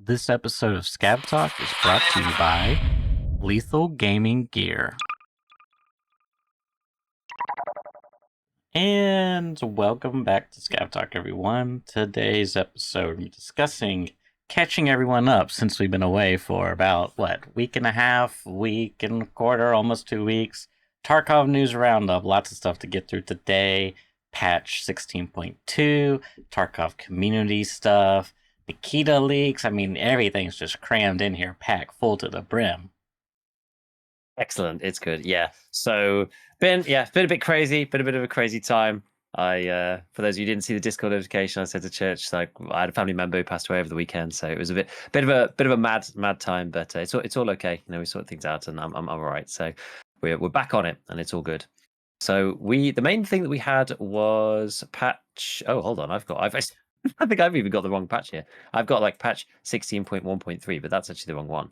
This episode of Scab Talk is brought to you by Lethal Gaming Gear. And welcome back to Scab Talk, everyone. Today's episode, we're discussing catching everyone up since we've been away for about, week and a half, week and a quarter, almost 2 weeks. Tarkov news roundup, lots of stuff to get through today. Patch 16.2, Tarkov community stuff, Nikita leaks. I mean, everything's just crammed in here, packed full to the brim. Excellent. It's good. Yeah. So been a bit crazy, been a bit of a crazy time. For those of you who didn't see the Discord notification, I said to church, like I had a family member who passed away over the weekend, so it was a bit of a mad time, but it's all okay. You know, we sort things out, and I'm all right. So we're back on it, and it's all good. So the main thing that we had was patch. Oh, hold on, I think I've even got the wrong patch here. I've got like patch 16.1.3, but that's actually the wrong one.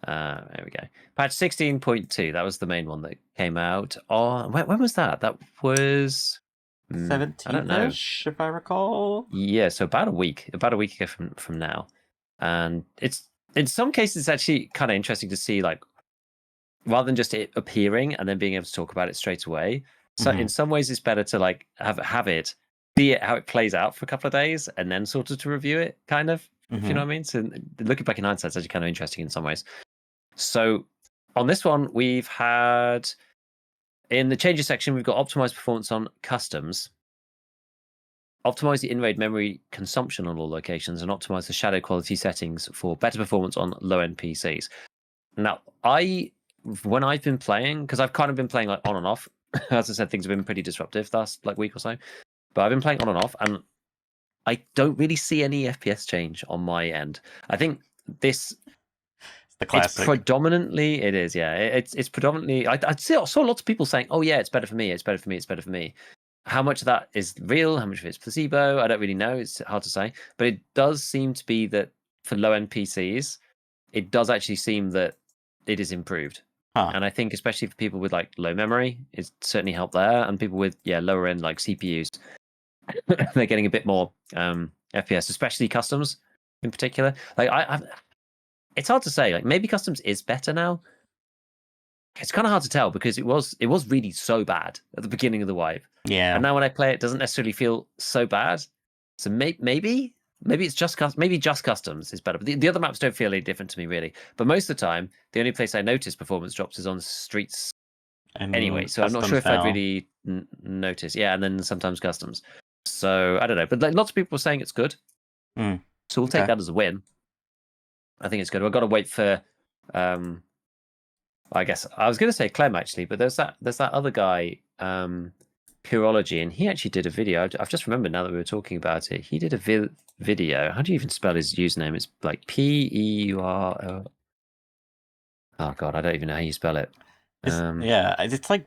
There we go. Patch 16.2. That was the main one that came out. When was that? That was 17-ish, if I recall. Yeah, so about a week ago from now. And it's in some cases it's actually kind of interesting to see, like, rather than just it appearing and then being able to talk about it straight away. So in some ways it's better to like have it see it how it plays out for a couple of days and then sort of to review it, kind of. If you know what I mean. So looking back in hindsight, it's actually kind of interesting in some ways. So on this one, we've had in the changes section, we've got optimized performance on customs, optimize the in-raid memory consumption on all locations, and optimize the shadow quality settings for better performance on low-end PCs. Now, when I've been playing, because I've kind of been playing like on and off, as I said, things have been pretty disruptive last like week or so, but I've been playing on and off, and I don't really see any FPS change on my end. I think this. The classic. It's predominantly, it is, yeah. It's predominantly. I saw lots of people saying, "Oh yeah, it's better for me. It's better for me. It's better for me." How much of that is real? How much of it's placebo? I don't really know. It's hard to say. But it does seem to be that for low-end PCs, it does actually seem that it is improved. And I think especially for people with like low memory, it's certainly helped there. And people with lower end like CPUs, they're getting a bit more FPS, especially customs in particular. Like it's hard to say. Like maybe customs is better now. It's kind of hard to tell because it was really so bad at the beginning of the wipe. Yeah. And now when I play it doesn't necessarily feel so bad. So maybe it's just customs is better. But the other maps don't feel any different to me really. But most of the time, the only place I notice performance drops is on streets. And anyway, so I'm not sure if I'd really notice. Yeah, and then sometimes customs. So I don't know. But like, lots of people are saying it's good. So we'll take that as a win. I think it's good. I've got to wait for, I guess I was going to say Clem actually, but there's that other guy, Purology, and he actually did a video. I've just remembered now that we were talking about it. He did a video. How do you even spell his username? It's like P-E-U-R-O. Oh God, I don't even know how you spell it. It's like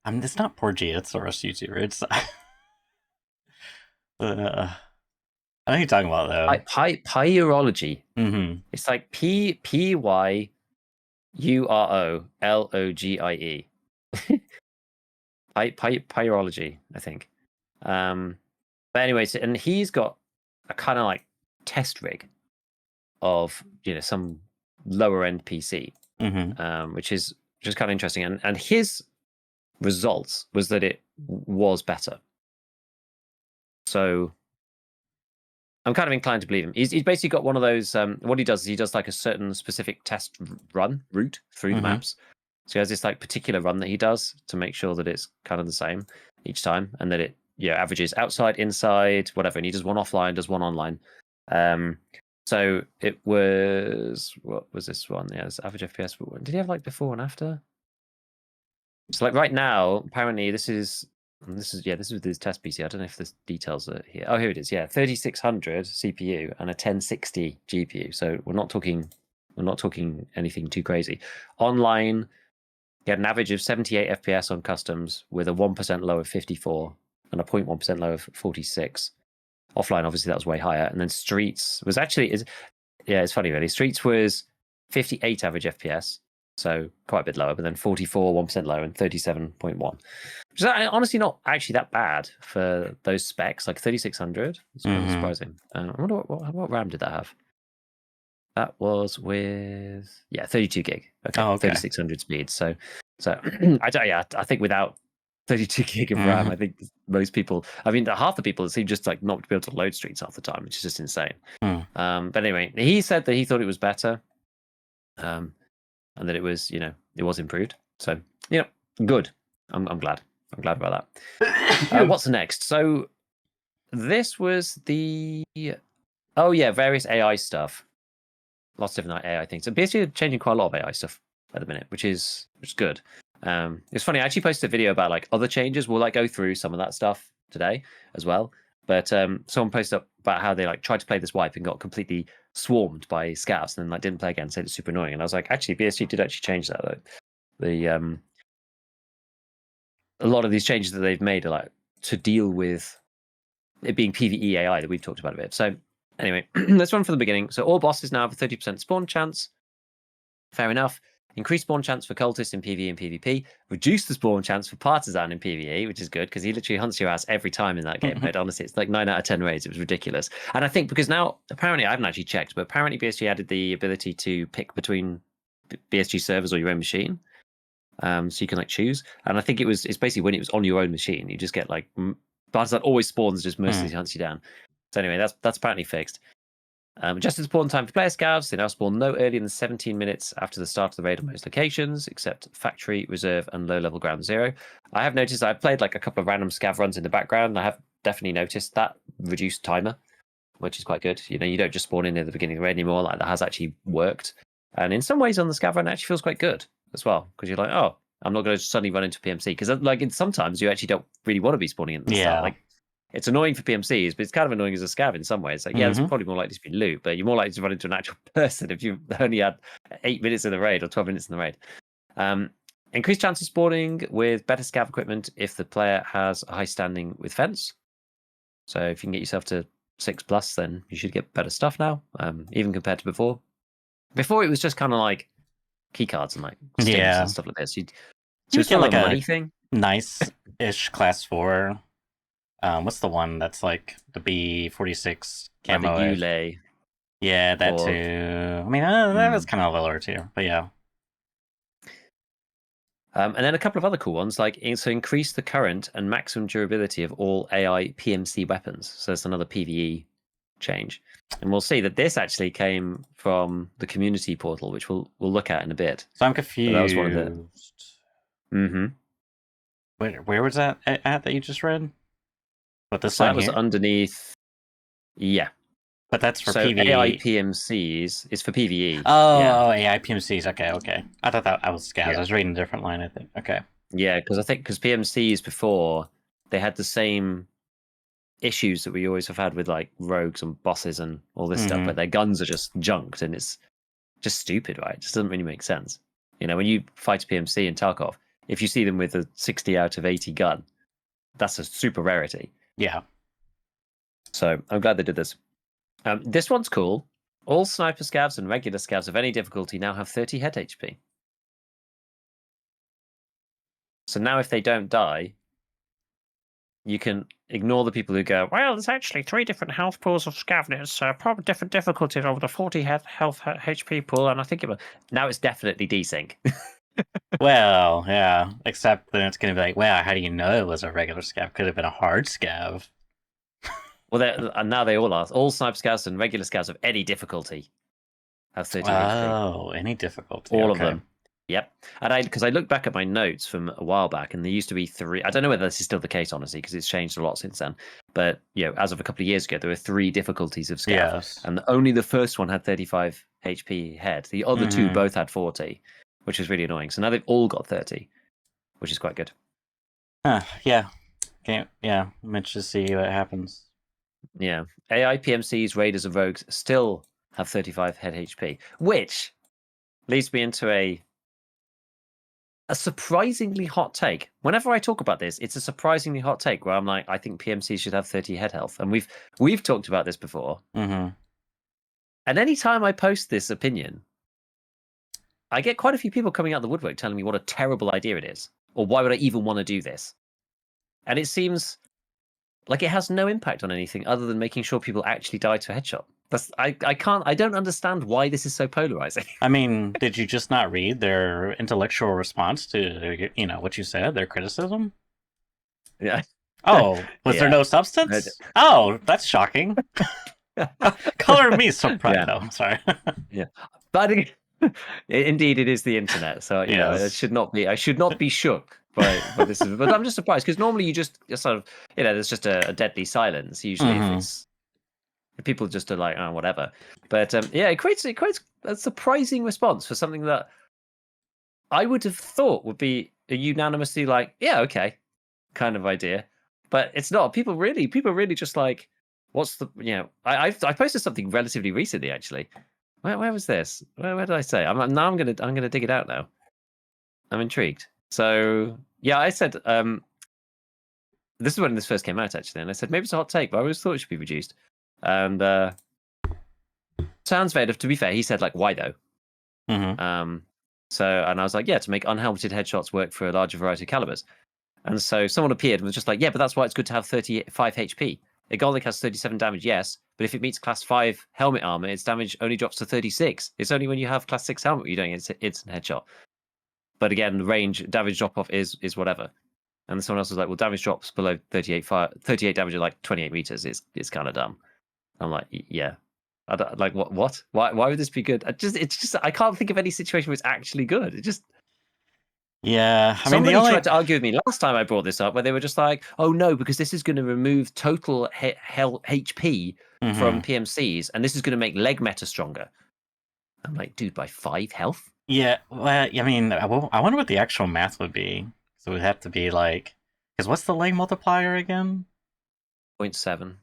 I mean, it's not Porgy. It's the Rust YouTuber. It's I know you're talking about though. Pyrology. It's like Pyrologie. Pyrology, I think. But anyways, and he's got a kind of like test rig of some lower end PC, which is just kind of interesting. And his results was that it was better. So I'm kind of inclined to believe him. He's basically got one of those. What he does is he does like a certain specific test route through the maps. So he has this like particular run that he does to make sure that it's kind of the same each time, and that it averages outside, inside, whatever. And he does one offline, does one online. So it was, what was this one? Yeah, it's average FPS. Did he have like before and after? So like right now, apparently this is with his test PC. I don't know if the details are here. Oh, here it is. Yeah, 3600 CPU and a 1060 GPU. So we're not talking anything too crazy. Online, he had an average of 78 FPS on customs with a 1% low of 54 and a 0.1% low of 46. Offline, obviously, that was way higher. And then Streets was actually, it's funny, really. Streets was 58 average FPS, so quite a bit lower, but then 44, 1% low, and 37.1. Which is honestly not actually that bad for those specs, like 3600. It's kind of surprising. I wonder what RAM did that have? That was with 32 gig. Okay, Oh, okay. 3600 speed. So I think without 32 gig of RAM, I think most people. I mean, half the people seem just like not to be able to load streets half the time, which is just insane. But anyway, he said that he thought it was better, and that it was it was improved. So good. I'm glad. I'm glad about that. What's next? So this was the various AI stuff. Lots of different AI things. So basically, changing quite a lot of AI stuff at the minute, which is good. It's funny. I actually posted a video about like other changes. We'll like go through some of that stuff today as well. But someone posted up about how they like tried to play this wipe and got completely swarmed by scouts and then like didn't play again, said it's super annoying. And I was like, actually, BSG did actually change that though. The a lot of these changes that they've made are like to deal with it being PvE AI that we've talked about a bit. So anyway, let's run from the beginning. So all bosses now have a 30% spawn chance. Fair enough. Increase spawn chance for cultists in PvE and PvP. Reduce the spawn chance for partisan in PvE, which is good because he literally hunts your ass every time in that game. But honestly, it's like 9 out of 10 raids. It was ridiculous. And I think because now, apparently, I haven't actually checked, but apparently BSG added the ability to pick between BSG servers or your own machine. So you can like choose. And I think it's basically when it was on your own machine, you just get like partisan always spawns, just mercilessly hunts you down. So anyway, that's apparently fixed. Adjusted spawn time for player scavs. They now spawn no earlier than 17 minutes after the start of the raid on most locations, except factory, reserve, and low-level ground zero. I have noticed I've played like a couple of random scav runs in the background. And I have definitely noticed that reduced timer, which is quite good. You don't just spawn in at the beginning of the raid anymore. Like that has actually worked. And in some ways on the scav run, it actually feels quite good as well. Because you're like, oh, I'm not going to suddenly run into PMC. Because like sometimes you actually don't really want to be spawning in the start. Like it's annoying for PMCs, but it's kind of annoying as a scav in some ways. Like, yeah, it's probably more likely to be loot, but you're more likely to run into an actual person if you only had 8 minutes in the raid or 12 minutes in the raid. Increased chance of spawning with better scav equipment if the player has a high standing with fence. So if you can get yourself to 6+, then you should get better stuff now, even compared to before. Before it was just kind of like key cards and like stings and stuff like this. So it's get like a a money thing. Nice-ish class 4. What's the one that's like the B46 camo? Like the Ulay. Yeah, that too. I mean, that was kind of lower too, but yeah. And then a couple of other cool ones, like so increase the current and maximum durability of all AI PMC weapons. So it's another PvE change. And we'll see that this actually came from the community portal, which we'll look at in a bit. So I'm confused. That was one of the. Where was that at that you just read? But this so line that was here? Underneath. Yeah. But that's for so PvE. AI PMCs is for PvE. Oh, AI PMCs. Okay. I thought that I was scavs. Yeah. I was reading a different line, I think. Okay. Yeah, because PMCs before they had the same issues that we always have had with like rogues and bosses and all this stuff, but their guns are just junked and it's just stupid, right? It just doesn't really make sense. When you fight a PMC in Tarkov, if you see them with a 60 out of 80 gun, that's a super rarity. Yeah. So I'm glad they did this. This one's cool. All sniper scavs and regular scavs of any difficulty now have 30 head HP. So now if they don't die, you can ignore the people who go, well, there's actually 3 different health pools of scavners, probably different difficulties over the 40 health HP pool, and I think now it's definitely desync. Well, yeah. Except then it's going to be like, wow, how do you know it was a regular scav? Could have been a hard scav. Well, and now they all are. All sniper scavs and regular scavs of any difficulty have 30 HP. Oh, any difficulty. All of them. Yep. And because I looked back at my notes from a while back, and there used to be 3. I don't know whether this is still the case, honestly, because it's changed a lot since then. But as of a couple of years ago, there were 3 difficulties of scav, Yes. and only the first one had 35 HP head. The other 2 both had 40, which was really annoying. So now they've all got 30, which is quite good. Yeah. I'm interested to see what happens. Yeah. AI PMCs, raiders, and rogues still have 35 head HP, which leads me into a surprisingly hot take. Whenever I talk about this, it's a surprisingly hot take where I'm like, I think PMCs should have 30 head health. And we've talked about this before. And anytime I post this opinion, I get quite a few people coming out of the woodwork telling me what a terrible idea it is. Or why would I even want to do this? And it seems like it has no impact on anything other than making sure people actually die to a headshot. I don't understand why this is so polarizing. I mean, did you just not read their intellectual response to what you said, their criticism? Yeah. Oh, was there Yeah. no substance? Oh, that's shocking. Color me surprised. Yeah. No, I'm sorry. Yeah. But indeed, it is the internet. So, it Yes. should not be. I should not be shook by this. But I'm just surprised because normally you just sort of, there's just a deadly silence usually if Mhm. it's people just are like, oh, whatever. But it creates a surprising response for something that I would have thought would be a unanimously like, yeah, okay, kind of idea. But it's not. People really just like, what's the I posted something relatively recently actually. Where was this? Where did I say? I'm gonna dig it out now. I'm intrigued. So yeah, I said this is when this first came out actually, and I said maybe it's a hot take, but I always thought it should be reduced. And sounds fair. To be fair, he said like, why though? Mhm. And I was like, yeah, to make unhelmeted headshots work for a larger variety of calibers. And so someone appeared and was just like, yeah, but that's why it's good to have 35 HP. Igolic has 37 damage, yes, but if it meets class 5 helmet armor, its damage only drops to 36. It's only when you have class 6 helmet you're doing instant headshot. But again, the range damage drop off is whatever. And someone else was like, well, damage drops below 38 damage at like 28 meters. It's kind of dumb. I'm like, yeah. I don't, like what? Why would this be good? It's just I can't think of any situation where it's actually good. It just Yeah, I mean the somebody only tried to argue with me last time I brought this up, where they were just like, "Oh no, because this is going to remove total HP from Mhm. PMCs, and this is going to make leg meta stronger." I'm like, dude, by 5 health? Yeah, well, I mean, I wonder what the actual math would be. So it would have to be like, because what's the lane multiplier again? 0.7.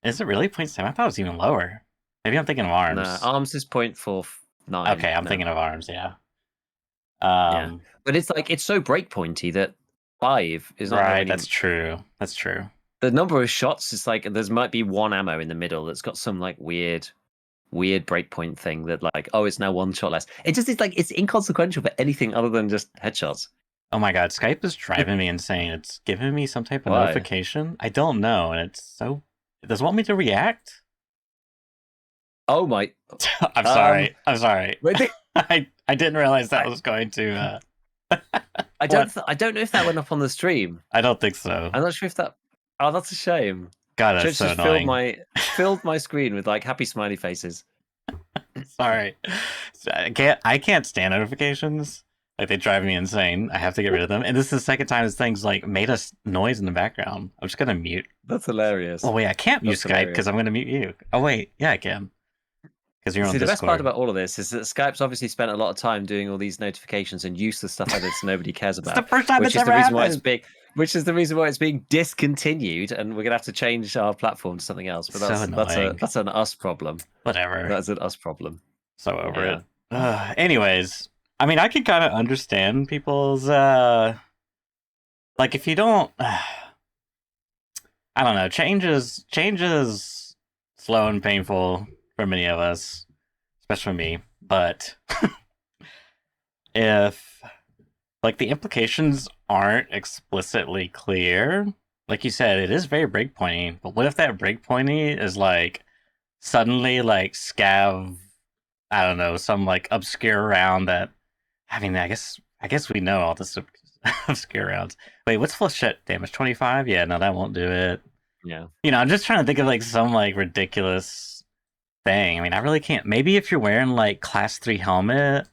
Is it really 0.7? I thought it was even lower. Maybe I'm thinking of No, arms. arms is 0.49. Okay, I'm No. thinking of arms. Yeah. Yeah, but it's like it's so breakpointy that 5 is not going to have Right. any. That's true. That's true. The number of shots is like there might be one ammo in the middle that's got some like weird breakpoint thing that like, oh, it's now one shot less. It just is like it's inconsequential for anything other than just headshots. Oh my God, Skype is driving me insane. It's giving me some type of Why? notification. I don't know, and it's so. Does it want me to react? Oh my! I'm sorry. I'm sorry. Wait, I didn't realize that I, was going to. I What? don't know if that went up on the stream. I don't think so. I'm not sure if that. Oh, that's a shame. God, that's Church so just annoying. filled my screen with like happy smiley faces. Sorry. I can't stand notifications. Like they drive me insane. I have to get rid of them. And this is the second time this thing's like made a noise in the background. I'm just gonna mute. That's hilarious. Oh wait, I can't mute That's Skype because hilarious. I'm gonna mute you. Oh wait, yeah I can. Because you're on See, the best part Discord. about all of this is that Skype's obviously spent a lot of time doing all these notifications and useless stuff that nobody cares It's the about, first time which it's is the ever reason why it's happened. big. Which is the reason why it's being discontinued, and we're gonna have to change our platform to something else. But So annoying. that's an us problem. Whatever. That's an us problem. So over Yeah. it. Anyways, I mean, I can kind of understand people's like if you don't. I don't know. Change is slow and painful for many of us, especially me. But if like the implications aren't explicitly clear, like you said, it is very breakpointy. But what if that breakpointy is like suddenly like scav? I don't know, some like obscure round that. I mean, I guess we know all this obscure rounds. Wait, what's flechette damage? 25? Yeah, no, that won't do it. Yeah. I'm just trying to think of like some like ridiculous thing. I mean, I really can't. Maybe if you're wearing like class 3 helmet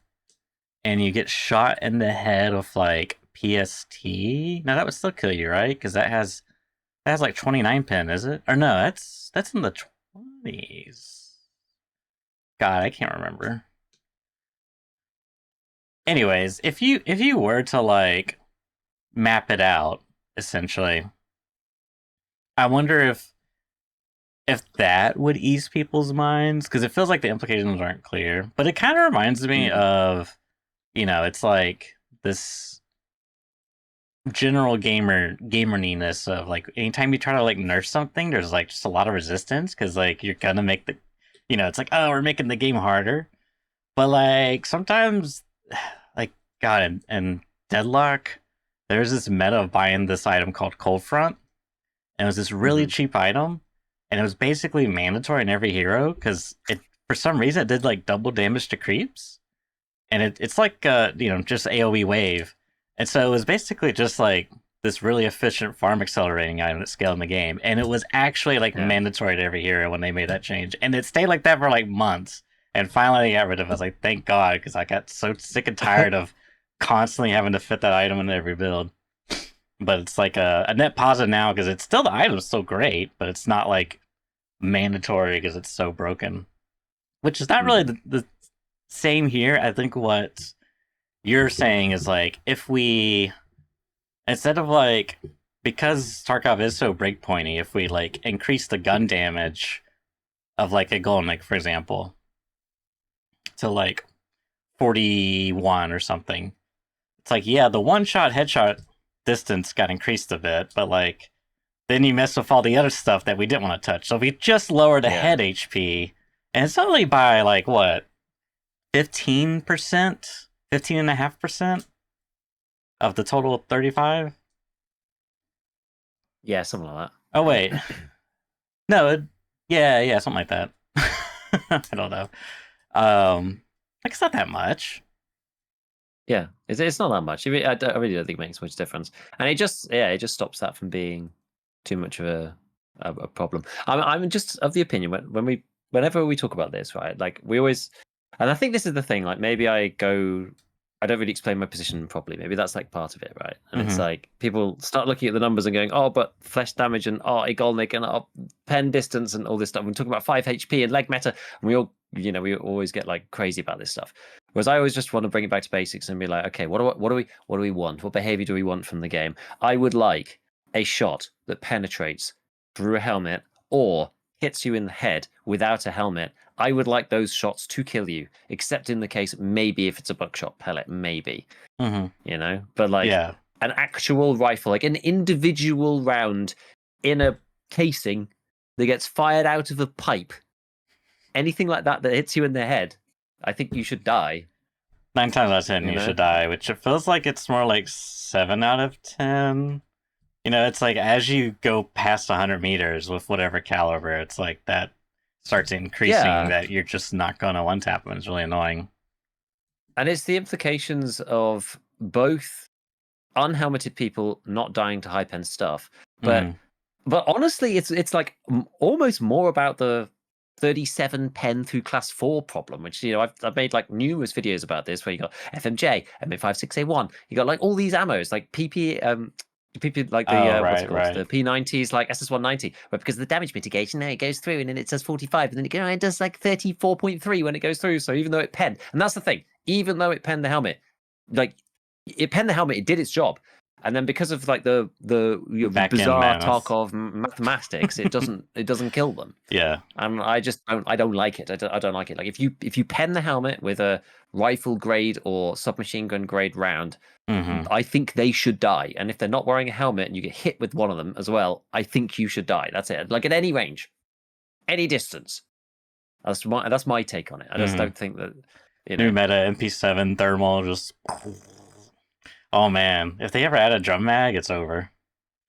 and you get shot in the head with like PST, no, that would still kill you, right? Because that has like 29 pin, is it? Or no, that's in the 20s. God, I can't remember. Anyways, if you were to like map it out, essentially, I wonder if that would ease people's minds because it feels like the implications aren't clear. But it kind of reminds me Mm. of, it's like this general gamerness of like anytime you try to like nerf something, there's like just a lot of resistance because like you're gonna make it's like, oh, we're making the game harder. But like sometimes, like God, and Deadlock, there's this meta of buying this item called Cold Front, and it was this really Hmm. cheap item. and it was basically mandatory in every hero because it for some reason it did like double damage to creeps, and it's like just AOE wave, and so it was basically just like this really efficient farm accelerating item that scaled in the game, and it was actually like Yeah. mandatory to every hero when they made that change, and it stayed like that for like months, and finally they got rid of it. I was like, thank God, because I got so sick and tired of constantly having to fit that item into every build. But it's like a net positive now because it's still the item's still great, but it's not like mandatory because it's so broken. Which is not really the same here. I think what you're saying is like if we instead of like because Tarkov is so breakpointy, if we like increase the gun damage of like a Golnik, for example, to like 41 or something, it's like yeah, the one shot headshot distance got increased a bit, but like then you mess with all the other stuff that we didn't want to touch. So we just lowered the head HP, and it's only by like what 15%, 15.5% of the total 35. Yeah, something like that. Oh wait, no, yeah, something like that. I don't know. Like it's not that much. Yeah, it's not that much. I really don't think it makes much difference, and it just stops that from being too much of a problem. I'm just of the opinion whenever we talk about this, right? Like we always, and I think this is the thing. Like maybe I don't really explain my position properly. Maybe that's like part of it, right? And it's like people start looking at the numbers and going, oh, but flesh damage and Igolnik and pen distance and all this stuff. We're talking about 5 HP and leg meta, and we always get like crazy about this stuff. Whereas I always just want to bring it back to basics and be like, okay, what do we want? What behavior do we want from the game? I would like a shot that penetrates through a helmet or hits you in the head without a helmet. I would like those shots to kill you, except in the case maybe if it's a buckshot pellet, maybe. But like Yeah, an actual rifle, like an individual round in a casing that gets fired out of a pipe, anything like that hits you in the head, I think you should die. 9 times out of 10 You you know? should die, which it feels like it's more like 7 out of 10. It's like as you go past 100 meters with whatever caliber, it's like that starts increasing Yeah. that you're just not gonna one tap them. It's really annoying. And it's the implications of both unhelmeted people not dying to hype end stuff, but honestly, it's like almost more about the 37 pen through class 4 problem, which I've made like numerous videos about this, where you got FMJ, MA56A1, you got like all these ammos like PP like the Oh, what's it right, called, right. the P90s, like SS190, but because of the damage mitigation, now it goes through and then it says 45, and then it does like 34.3 when it goes through. So even though it penned, and that's the thing, even though it penned the helmet, like it penned the helmet, it did its job. And then because of like the Back in bizarre madness. Tarkov mathematics, it doesn't kill them. Yeah. And I don't like it. I don't like it. Like if you pen the helmet with a rifle grade or submachine gun grade round, I think they should die. And if they're not wearing a helmet and you get hit with one of them as well, I think you should die. That's it. Like at any range, any distance. That's my take on it. I just don't think that New meta MP7 thermal just. Oh man, if they ever add a drum mag, it's over.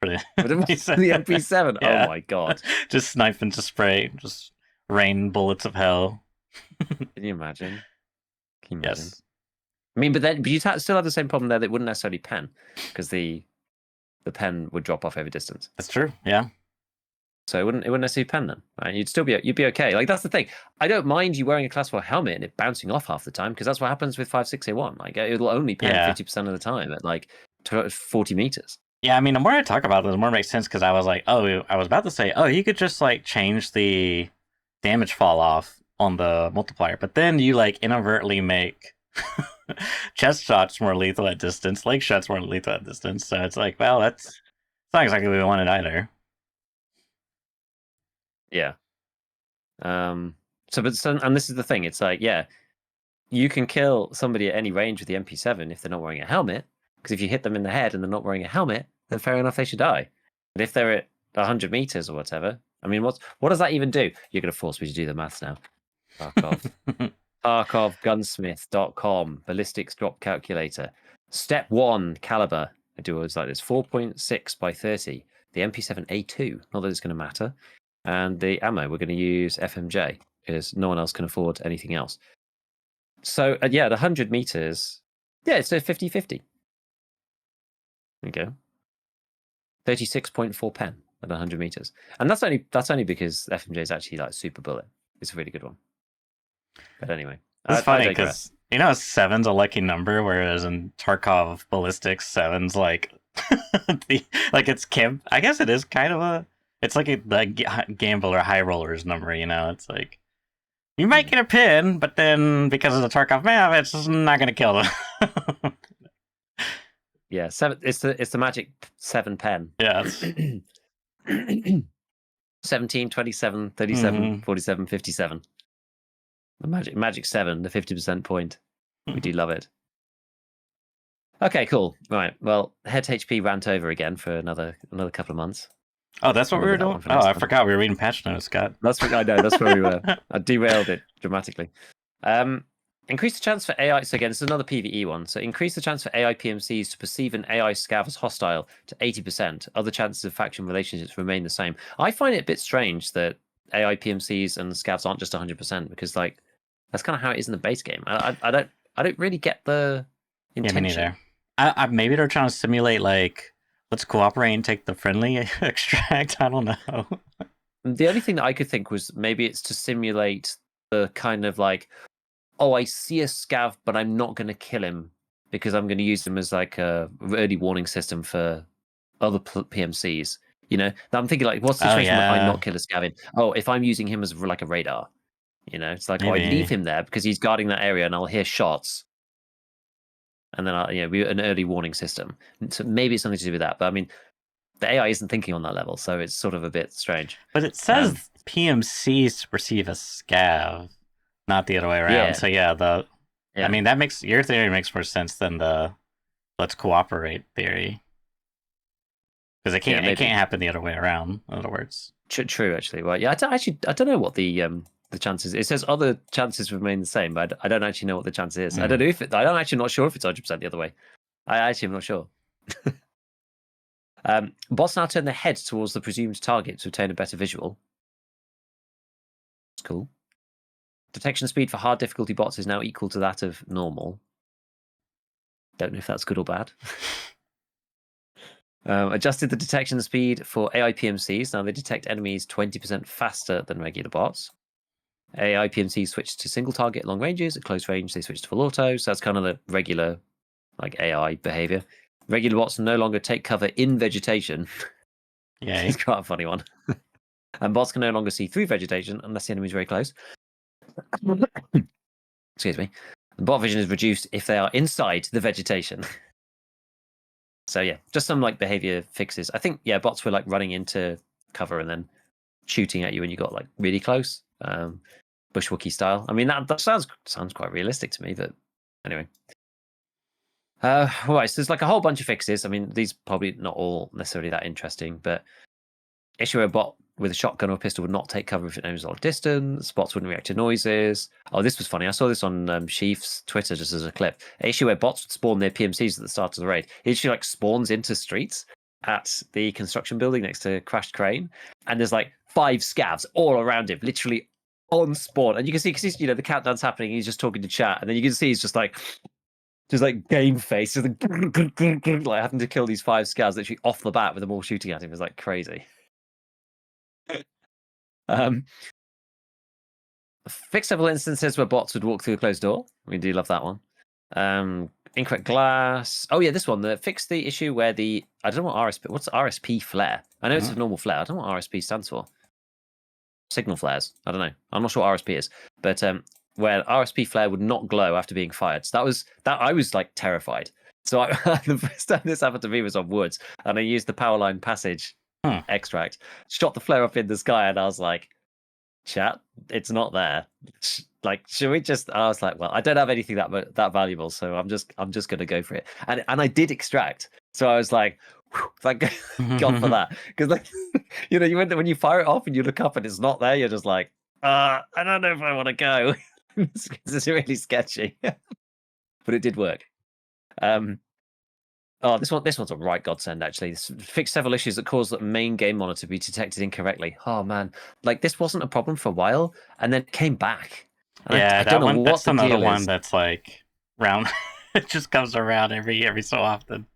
For the But the MP7. Yeah. Oh my god. Just snipe and just spray, just rain bullets of hell. Can you imagine? Can you imagine? Yes. I mean, but you still have the same problem there. That wouldn't necessarily pen, because the pen would drop off over distance. That's true. Yeah. So it wouldn't necessarily pen then, right? You'd be okay. Like that's the thing. I don't mind you wearing a class 4 helmet and it bouncing off half the time, because that's what happens with 5.6A1. Like it'll only pen 50% of the time at like 40 meters. Yeah, I mean, the more I talk about this, the more it makes sense, because I was like, oh, I was about to say, oh, you could just like change the damage fall off on the multiplier, but then you like inadvertently make chest shots more lethal at distance, leg shots more lethal at distance. So it's like, well, that's not exactly what we wanted either. Yeah. And this is the thing. It's like, yeah, you can kill somebody at any range with the MP7 if they're not wearing a helmet, because if you hit them in the head and they're not wearing a helmet, then fair enough, they should die. But if they're at 100 meters or whatever, I mean, what does that even do? You're going to force me to do the maths now. Tarkov. TarkovGunsmith.com, ballistics drop calculator. Step 1 caliber. I do always like this, 4.6 by 30. The MP7A2. Not that it's going to matter. And the ammo, we're going to use FMJ because no one else can afford anything else. So, yeah, at 100 meters, yeah, it's a 50-50. There you go. 36.4 pen at 100 meters. And that's only because FMJ is actually like super bullet. It's a really good one. But anyway, It's I funny digress. because seven's a lucky number, whereas in Tarkov ballistics, seven's like like it's camp. I guess it is kind of a. It's like the gamble or high rollers number. It's like you might get a pin, but then because of the Tarkov map, it's just not going to kill them. Yeah, 7. It's the magic 7 pen. Yeah, it's 17, 27, 37, 47, 57. The magic 7, the 50% point. We do love it. Okay, cool. Right. Well, head HP rant over again for another couple of months. Oh, that's what we were doing? Oh, I forgot we were reading patch notes, Scott. That's what I know. That's where we were. I derailed it dramatically. Increase the chance for AI. So again, this is another PvE one. So increase the chance for AI PMCs to perceive an AI scav as hostile to 80%. Other chances of faction relationships remain the same. I find it a bit strange that AI PMCs and scavs aren't just 100% because like that's kind of how it is in the base game. I don't really get the intention. Yeah, me neither. Maybe they're trying to simulate like let's cooperate and take the friendly extract. I don't know. The only thing that I could think was maybe it's to simulate the kind of like, oh, I see a scav, but I'm not going to kill him because I'm going to use him as like a early warning system for other PMCs. I'm thinking like, what's the situation where I not kill a scav in? Oh, if I'm using him as like a radar, it's like, maybe. Oh, I leave him there because he's guarding that area and I'll hear shots. And then I'll, an early warning system. So maybe it's something to do with that. But I mean, the AI isn't thinking on that level, so it's sort of a bit strange. But it says PMCs perceive a scav, not the other way around. Yeah. So yeah, I mean that makes your theory makes more sense than the let's cooperate theory. Because it can't happen the other way around, in other words. True, actually. Well, yeah, I don't know what the chances. It says other chances remain the same, but I don't actually know what the chance is. I don't know if I don't actually not sure if it's 100% the other way. I actually am not sure. Bots now turn their heads towards the presumed target to obtain a better visual. That's cool. Detection speed for hard difficulty bots is now equal to that of normal. Don't know if that's good or bad. Adjusted the detection speed for AI PMCs. Now they detect enemies 20% faster than regular bots. AI PMCs switch to single target long ranges. At close range, they switch to full auto. So that's kind of the regular like AI behavior. Regular bots no longer take cover in vegetation. Yeah, it's quite a funny one. And bots can no longer see through vegetation unless the enemy is very close. Excuse me. The bot vision is reduced if they are inside the vegetation. So yeah, just some like behavior fixes. I think bots were like running into cover and then shooting at you when you got like really close, bushwookie style. I mean that sounds quite realistic to me. But anyway, right. So there's like a whole bunch of fixes. I mean, these probably not all necessarily that interesting, but issue a bot with a shotgun or pistol would not take cover if it knows a lot of distance. Bots wouldn't react to noises. Oh, this was funny. I saw this on Sheaf's Twitter just as a clip. An issue where bots would spawn their PMCs at the start of the raid. It actually like spawns into streets at the construction building next to Crashed Crane, and there's like 5 scavs all around him, literally on spawn. And you can see because the countdown's happening. He's just talking to chat, and then you can see he's just like game face, just like having to kill these 5 scavs literally off the bat with them all shooting at him. It's like crazy. Fixed several instances where bots would walk through a closed door. We do love that one. Incorrect glass. Oh yeah, this one. Fix the issue where I don't know what RSP. What's RSP flare? I know it's a normal flare. I don't know what RSP stands for. Signal flares. I don't know. I'm not sure what RSP is, but where RSP flare would not glow after being fired. So I was like terrified. So the first time this happened to me was on Woods, and I used the Powerline Passage extract, shot the flare up in the sky, and I was like, chat, it's not there. Like, should we just? I was like, well, I don't have anything that valuable, so I'm just gonna go for it. And I did extract, so I was like, thank God for that, because like, when you fire it off and you look up and it's not there, you're just like, I don't know if I want to go. It's really sketchy, but it did work. Oh, this one's a right godsend, actually. This fixed several issues that caused the main game monitor to be detected incorrectly. Oh, man. Like, this wasn't a problem for a while, and then it came back. And Yeah, I don't that know one. what That's the another deal one is. that's like round. It just comes around every so often.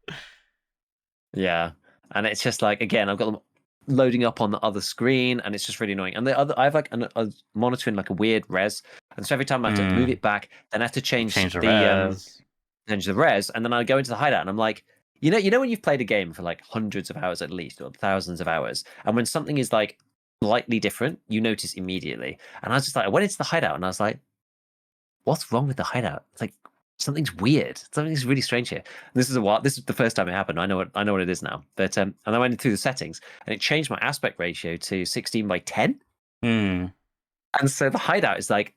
Yeah. And it's just like, again, I've got them loading up on the other screen, and it's just really annoying. And I have like a monitor in like a weird res. And so every time I have to move it back, then I have to change Change the res. the res, and then I go into the hideout and I'm like, you know when you've played a game for like hundreds of hours at least, or thousands of hours, and when something is like slightly different, you notice immediately. And I was just like, I went into the hideout and I was like, what's wrong with the hideout? It's like something's weird. Something's really strange here. And this is the first time it happened. I know what it is now. But and I went through the settings and it changed my aspect ratio to 16:10. Hmm. And so the hideout is like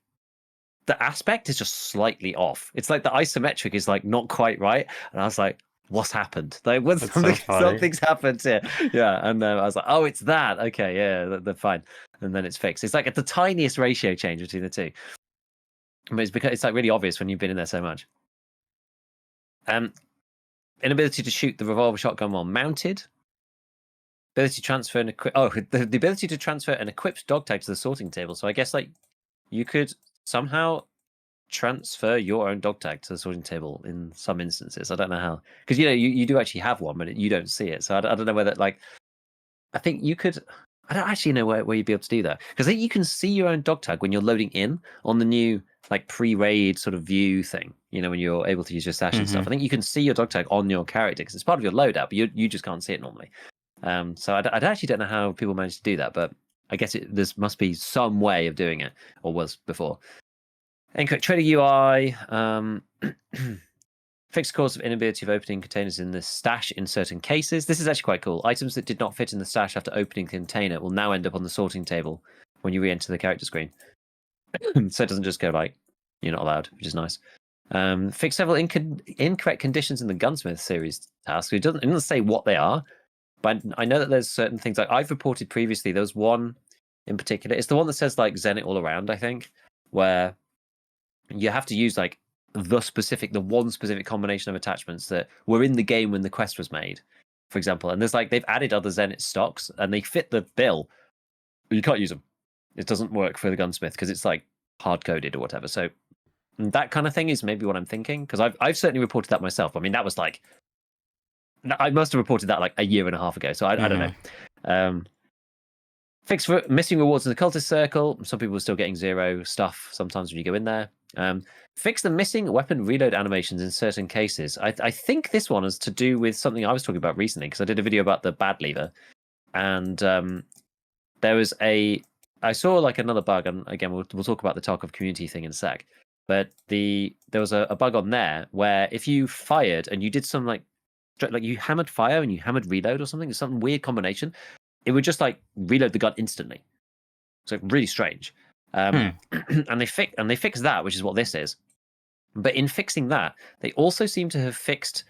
the aspect is just slightly off. It's like the isometric is like not quite right. And I was like, what's happened? Like, That's so funny. something's happened here. Yeah. And I was like, oh, it's that. Okay. Yeah. They're fine. And then it's fixed. It's like at the tiniest ratio change between the two. But it's because it's like really obvious when you've been in there so much. Inability to shoot the revolver shotgun while mounted. Ability to transfer and equip. Oh, the ability to transfer an equipped dog tag to the sorting table. So I guess like you could somehow transfer your own dog tag to the sorting table in some instances. I don't know how, because you do actually have one, but you don't see it. So I don't know whether like I think you could. I don't actually know where you'd be able to do that, because I think you can see your own dog tag when you're loading in on the new like pre-raid sort of view thing. You know, when you're able to use your stash and stuff. I think you can see your dog tag on your character because it's part of your loadout, but you just can't see it normally. So I actually don't know how people manage to do that, but I guess there must be some way of doing it, or was before. Incorrect trader UI. Fixed cause of inability of opening containers in the stash in certain cases. This is actually quite cool. Items that did not fit in the stash after opening the container will now end up on the sorting table when you re-enter the character screen. So it doesn't just go like, you're not allowed, which is nice. Fix several incorrect conditions in the Gunsmith series task. It doesn't say what they are, but I know that there's certain things like I've reported previously. There was one in particular. It's the one that says like Zen it all around, I think, where you have to use like the one specific combination of attachments that were in the game when the quest was made, for example. And there's like they've added other Zenit stocks and they fit the bill, but you can't use them. It doesn't work for the Gunsmith because it's like hard coded or whatever. So that kind of thing is maybe what I'm thinking, because I've certainly reported that myself. I mean, that was like I must have reported that like a year and a half ago. So I don't know. Fix for missing rewards in the cultist circle. Some people are still getting 0 stuff sometimes when you go in there. Fix the missing weapon reload animations in certain cases. I think this one is to do with something I was talking about recently, because I did a video about the bad lever, and there was I saw like another bug, and again we'll talk about the Tarkov community thing in a sec. But there was a bug on there where if you fired and you did some like you hammered fire and you hammered reload or something, some weird combination, it would just like reload the gun instantly. So really strange. And they fixed that, which is what this is. But in fixing that, they also seem to have fixed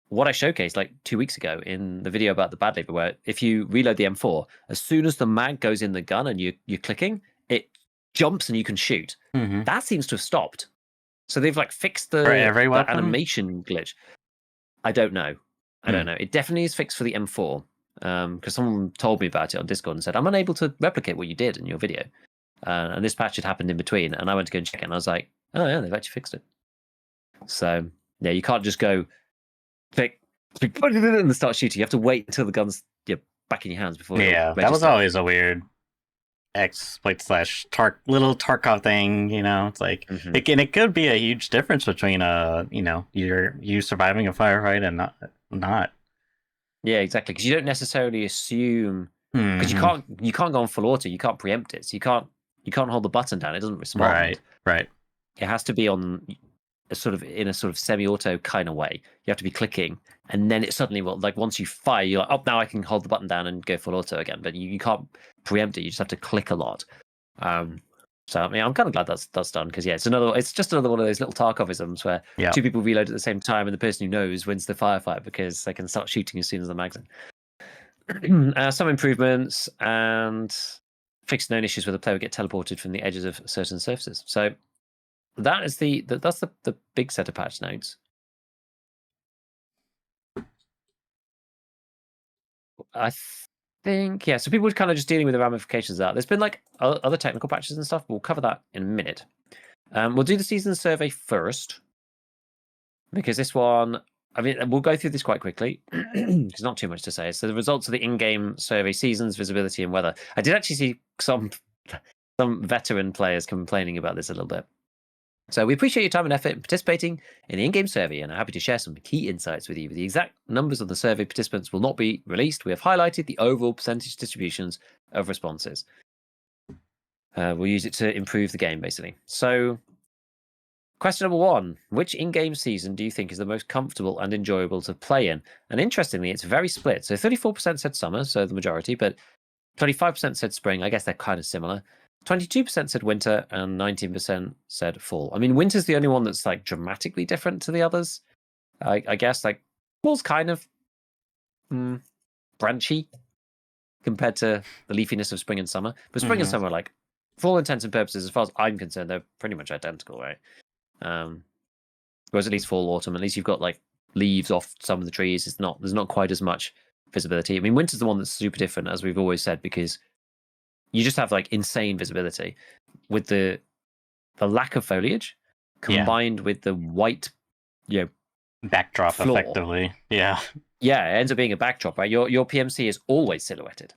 what I showcased like 2 weeks ago in the video about the bad lever, where if you reload the M4, as soon as the mag goes in the gun and you're clicking, it jumps and you can shoot. That seems to have stopped. So they've like fixed For every the weapon? animation glitch. I don't know. It definitely is fixed for the M4. Because someone told me about it on Discord and said, I'm unable to replicate what you did in your video. And this patch had happened in between. And I went to go and check it, and I was like, oh, yeah, they've actually fixed it. So, yeah, you can't just go click, and start shooting. You have to wait until the gun's back in your hands before Yeah, that was always a weird exploit slash little Tarkov thing, you know. It's like it could be a huge difference between you surviving a firefight and not. Yeah, exactly. Because you don't necessarily assume, because you can't go on full auto, you can't preempt it, so you can't hold the button down. It doesn't respond. Right. It has to be on in a sort of semi-auto kind of way. You have to be clicking, and then it suddenly will, like, once you fire, you're like, oh, now I can hold the button down and go full auto again. But you can't preempt it. You just have to click a lot. So I mean, I'm kind of glad that's done, because it's just another one of those little Tarkovisms where two people reload at the same time, and the person who knows wins the firefight because they can start shooting as soon as the mag's in. Some improvements and fixed known issues where the player would get teleported from the edges of certain surfaces. So that's the big set of patch notes. I think, yeah. So people are kind of just dealing with the ramifications of that. There's been like other technical patches and stuff. We'll cover that in a minute. We'll do the season survey first because this one, I mean, we'll go through this quite quickly. There's not too much to say. So the results of the in-game survey, seasons, visibility, and weather. I did actually see some veteran players complaining about this a little bit. So we appreciate your time and effort in participating in the in-game survey and are happy to share some key insights with you. The exact numbers of the survey participants will not be released. We have highlighted the overall percentage distributions of responses. We'll use it to improve the game, basically. So question number 1, which in-game season do you think is the most comfortable and enjoyable to play in? And interestingly, it's very split. So 34% said summer, so the majority, but 25% said spring. I guess they're kind of similar. 22% said winter and 19% said fall. I mean, winter's the only one that's like dramatically different to the others. I guess like fall's kind of branchy compared to the leafiness of spring and summer. But spring and summer, like for all intents and purposes, as far as I'm concerned, they're pretty much identical, right? Whereas at least fall, autumn, at least you've got like leaves off some of the trees. There's not quite as much visibility. I mean, winter's the one that's super different, as we've always said, because you just have like insane visibility with the lack of foliage combined with the white, backdrop floor. effectively. Yeah, it ends up being a backdrop, right? Your PMC is always silhouetted,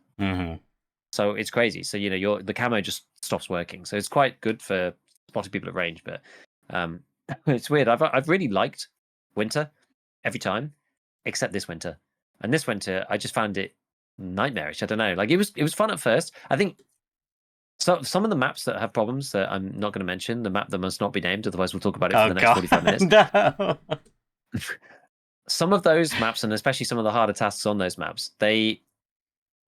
so it's crazy. So the camo just stops working. So it's quite good for spotting people at range, but it's weird. I've really liked winter every time, except this winter. And this winter, I just found it nightmarish. I don't know. Like it was fun at first. I think some of the maps that have problems that I'm not going to mention, the map that must not be named, otherwise we'll talk about it for the next 45 minutes. No. Some of those maps, and especially some of the harder tasks on those maps, the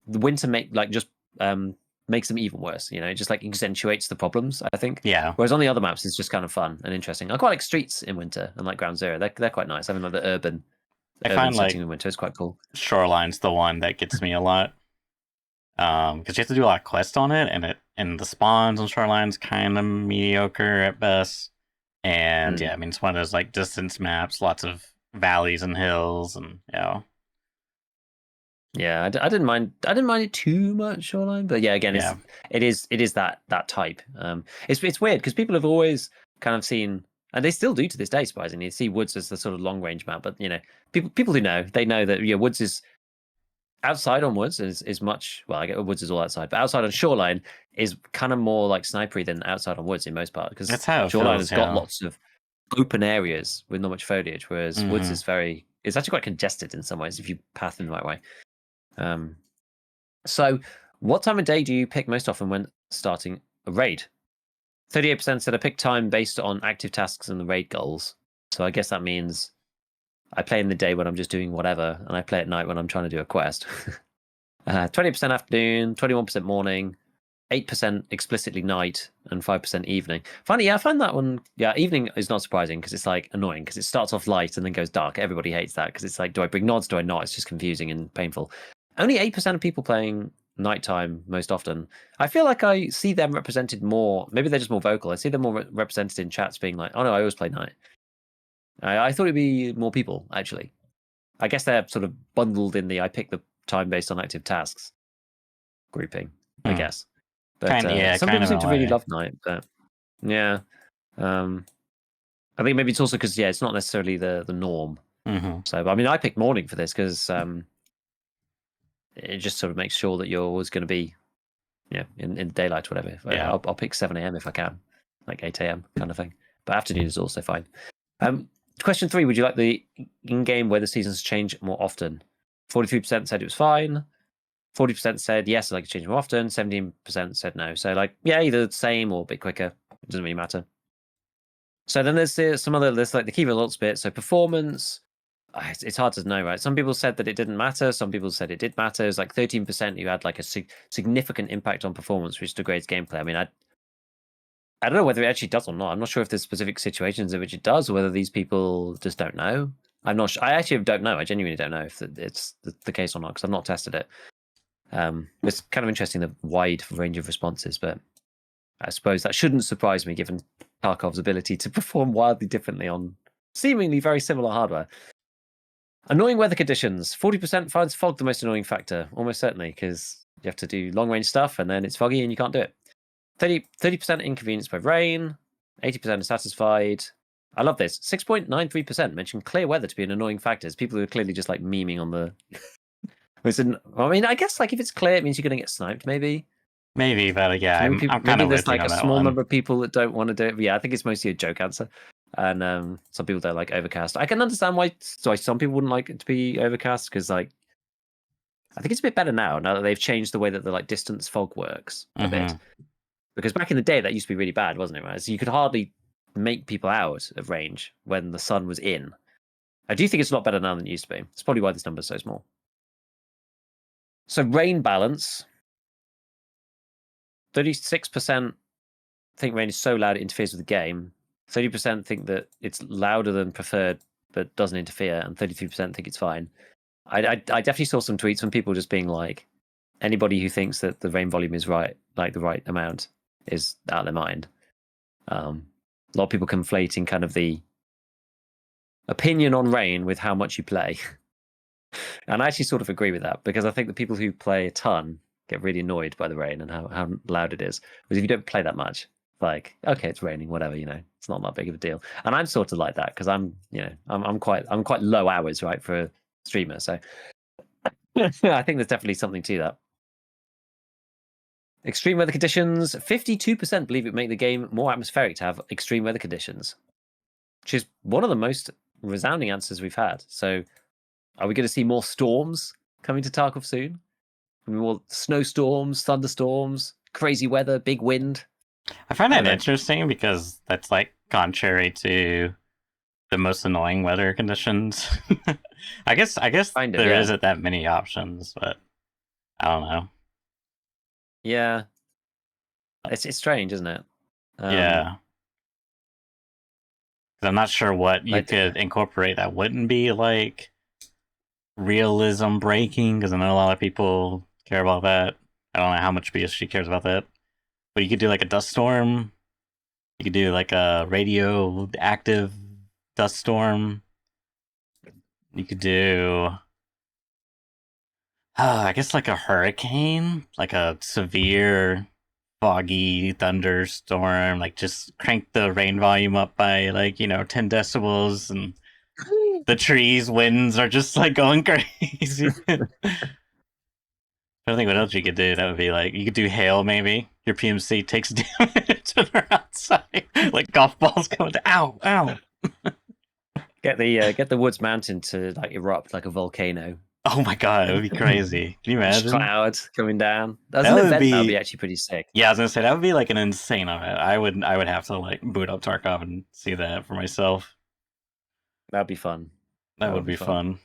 winter makes them even worse. It just like accentuates the problems, I think. Yeah. Whereas on the other maps, it's just kind of fun and interesting. I quite like streets in winter and like Ground Zero. They're quite nice. Having like the urban find setting in winter is quite cool. Shoreline's the one that gets me a lot. Because you have to do a lot of quests on it, and the spawns on Shoreline's kind of mediocre at best. And I mean, it's one of those like distance maps, lots of valleys and hills, and Yeah, I didn't mind. I didn't mind it too much, Shoreline, but again, it is that type. It's weird because people have always kind of seen, and they still do to this day, surprisingly, see Woods as the sort of long range map. But people who know, they know that Woods is outside on Woods is much. Well, I get Woods is all outside, but outside on Shoreline is kind of more like snipery than outside on Woods in most part, because Shoreline has got lots of open areas with not much foliage, whereas Woods is it's actually quite congested in some ways if you path in the right way. So what time of day do you pick most often when starting a raid? 38% said I pick time based on active tasks and the raid goals. So I guess that means I play in the day when I'm just doing whatever, and I play at night when I'm trying to do a quest. 20% afternoon, 21% morning, 8% explicitly night, and 5% evening. Finally, I find that one, evening is not surprising because it's like annoying because it starts off light and then goes dark. Everybody hates that because it's like, do I bring nods? Do I not? It's just confusing and painful. Only 8% of people playing nighttime most often. I feel like I see them represented more. Maybe they're just more vocal. I see them more represented in chats being like, oh no, I always play night. I thought it'd be more people, actually. I guess they're sort of bundled in the I pick the time based on active tasks grouping, I guess. But some people seem to really love night. But I think maybe it's also because it's not necessarily the norm. So, I mean, I picked morning for this because it just sort of makes sure that you're always going to be, in daylight or whatever. I'll pick 7 a.m. if I can, like 8 a.m. kind of thing. But afternoon is also fine. Question 3: would you like the in-game weather seasons to change more often? 43% said it was fine. 40% said yes, I'd like to change more often. 17% said no. So either the same or a bit quicker. It doesn't really matter. So then there's some other lists, like the key results bit. So performance, it's hard to know, right? Some people said that it didn't matter. Some people said it did matter. It was like 13% who had like a significant impact on performance, which degrades gameplay. I mean, I don't know whether it actually does or not. I'm not sure if there's specific situations in which it does, or whether these people just don't know. I'm not sure. I actually don't know. I genuinely don't know if it's the case or not, because I've not tested it. It's kind of interesting, the wide range of responses, but I suppose that shouldn't surprise me given Tarkov's ability to perform wildly differently on seemingly very similar hardware. Annoying weather conditions. 40% finds fog the most annoying factor, almost certainly, because you have to do long range stuff and then it's foggy and you can't do it. 30% inconvenienced by rain. 80% are satisfied. I love this. 6.93% mention clear weather to be an annoying factor. It's people who are clearly just like memeing on the. I mean, I guess like if it's clear, it means you're going to get sniped, maybe. Maybe, but yeah, So I'm kind maybe of there's with you like on a that small one. number of people that don't want to do it. But yeah, I think it's mostly a joke answer. And some people don't like overcast. I can understand why some people wouldn't like it to be overcast because like I think it's a bit better now that they've changed the way that the like distance fog works a bit. Because back in the day that used to be really bad, wasn't it? Right? So you could hardly make people out of range when the sun was in. I do think it's a lot better now than it used to be. It's probably why this number is so small. So rain balance. 36% think rain is so loud it interferes with the game. 30% think that it's louder than preferred but doesn't interfere, and 33% think it's fine. I definitely saw some tweets from people just being like, anybody who thinks that the rain volume is right, like the right amount, is out of their mind. A lot of people conflating kind of the opinion on rain with how much you play. And I actually sort of agree with that because I think the people who play a ton get really annoyed by the rain and how loud it is. Because if you don't play that much, like, okay, it's raining, whatever, it's not that big of a deal. And I'm sort of like that because I'm quite low hours, right, for a streamer. So I think there's definitely something to that. Extreme weather conditions. 52% believe it would make the game more atmospheric to have extreme weather conditions, which is one of the most resounding answers we've had. So are we going to see more storms coming to Tarkov soon? More snowstorms, thunderstorms, crazy weather, big wind? I find that interesting because that's like contrary to the most annoying weather conditions. I guess Kind of, there yeah. isn't that many options, but I don't know. Yeah. It's strange, isn't it? Yeah. I'm not sure what you could incorporate that wouldn't be like realism breaking, because I know a lot of people care about that. I don't know how much BSG cares about that. But you could do like a dust storm. You could do like a radioactive dust storm. You could do, I guess like a hurricane, like a severe foggy thunderstorm. Like just crank the rain volume up by like 10 decibels, and the trees, winds are just like going crazy. I don't think what else you could do. That would be like you could do hail. Maybe your PMC takes damage and they're outside, like golf balls going to ow, ow. Get the Woods Mountain to like erupt like a volcano. Oh my god, it would be crazy. Can you imagine? Just clouds coming down. That would be actually pretty sick. Yeah, I was gonna say that would be like an insane event. I would have to like boot up Tarkov and see that for myself. That'd be fun. That would be fun.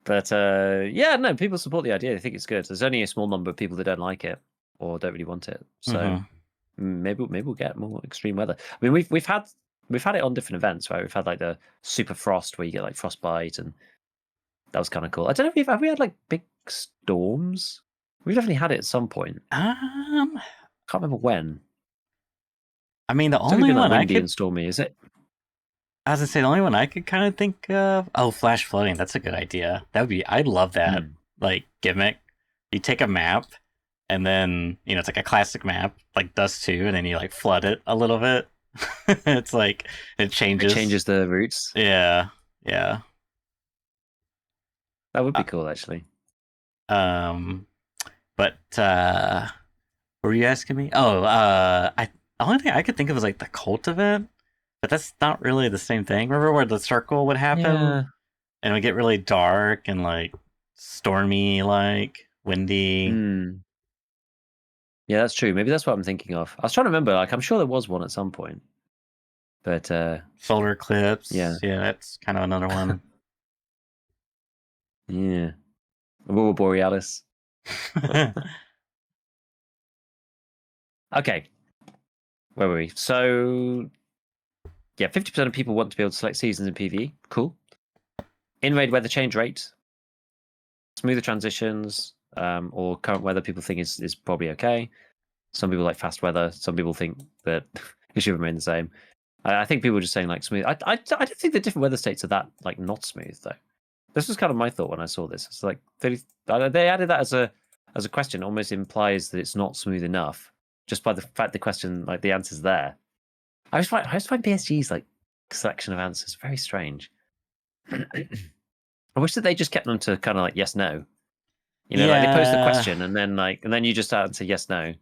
But yeah, no, people support the idea. They think it's good. There's only a small number of people that don't like it or don't really want it. So maybe we'll get more extreme weather. I mean, we've had it on different events, right? We've had like the super frost where you get like frostbite, and that was kind of cool. I don't know if have we had like big storms. We've definitely had it at some point. Can't remember when. I mean, the only one windy and stormy, is it? I was gonna say the only one I could kind of think of. Oh, flash flooding. That's a good idea. I'd love that. Like gimmick. You take a map, and then it's like a classic map, like Dust 2, and then you like flood it a little bit. It's like it changes the routes. Yeah. That would be cool, actually. But what were you asking me? Oh, the only thing I could think of was like the cult event. But that's not really the same thing. Remember where the circle would happen? Yeah. And it would get really dark and like stormy, like windy. Yeah, that's true. Maybe that's what I'm thinking of. I was trying to remember. Like, I'm sure there was one at some point. But solar eclipse. Yeah, that's kind of another one. Yeah, Aurora Borealis. Okay, where were we? So yeah, 50% of people want to be able to select seasons in PvE. Cool. In-raid weather change rate, smoother transitions, or current weather people think is probably okay. Some people like fast weather. Some people think that it should remain the same. I think people were just saying like smooth. I don't think the different weather states are that like not smooth though. This was kind of my thought when I saw this. It's like they added that as a question. Almost implies that it's not smooth enough just by the fact the question, like the answer's there. I just find BSG's like selection of answers very strange. I wish that they just kept them to kind of like yes no. You know, like they post the Yeah, question and then you just answer yes no.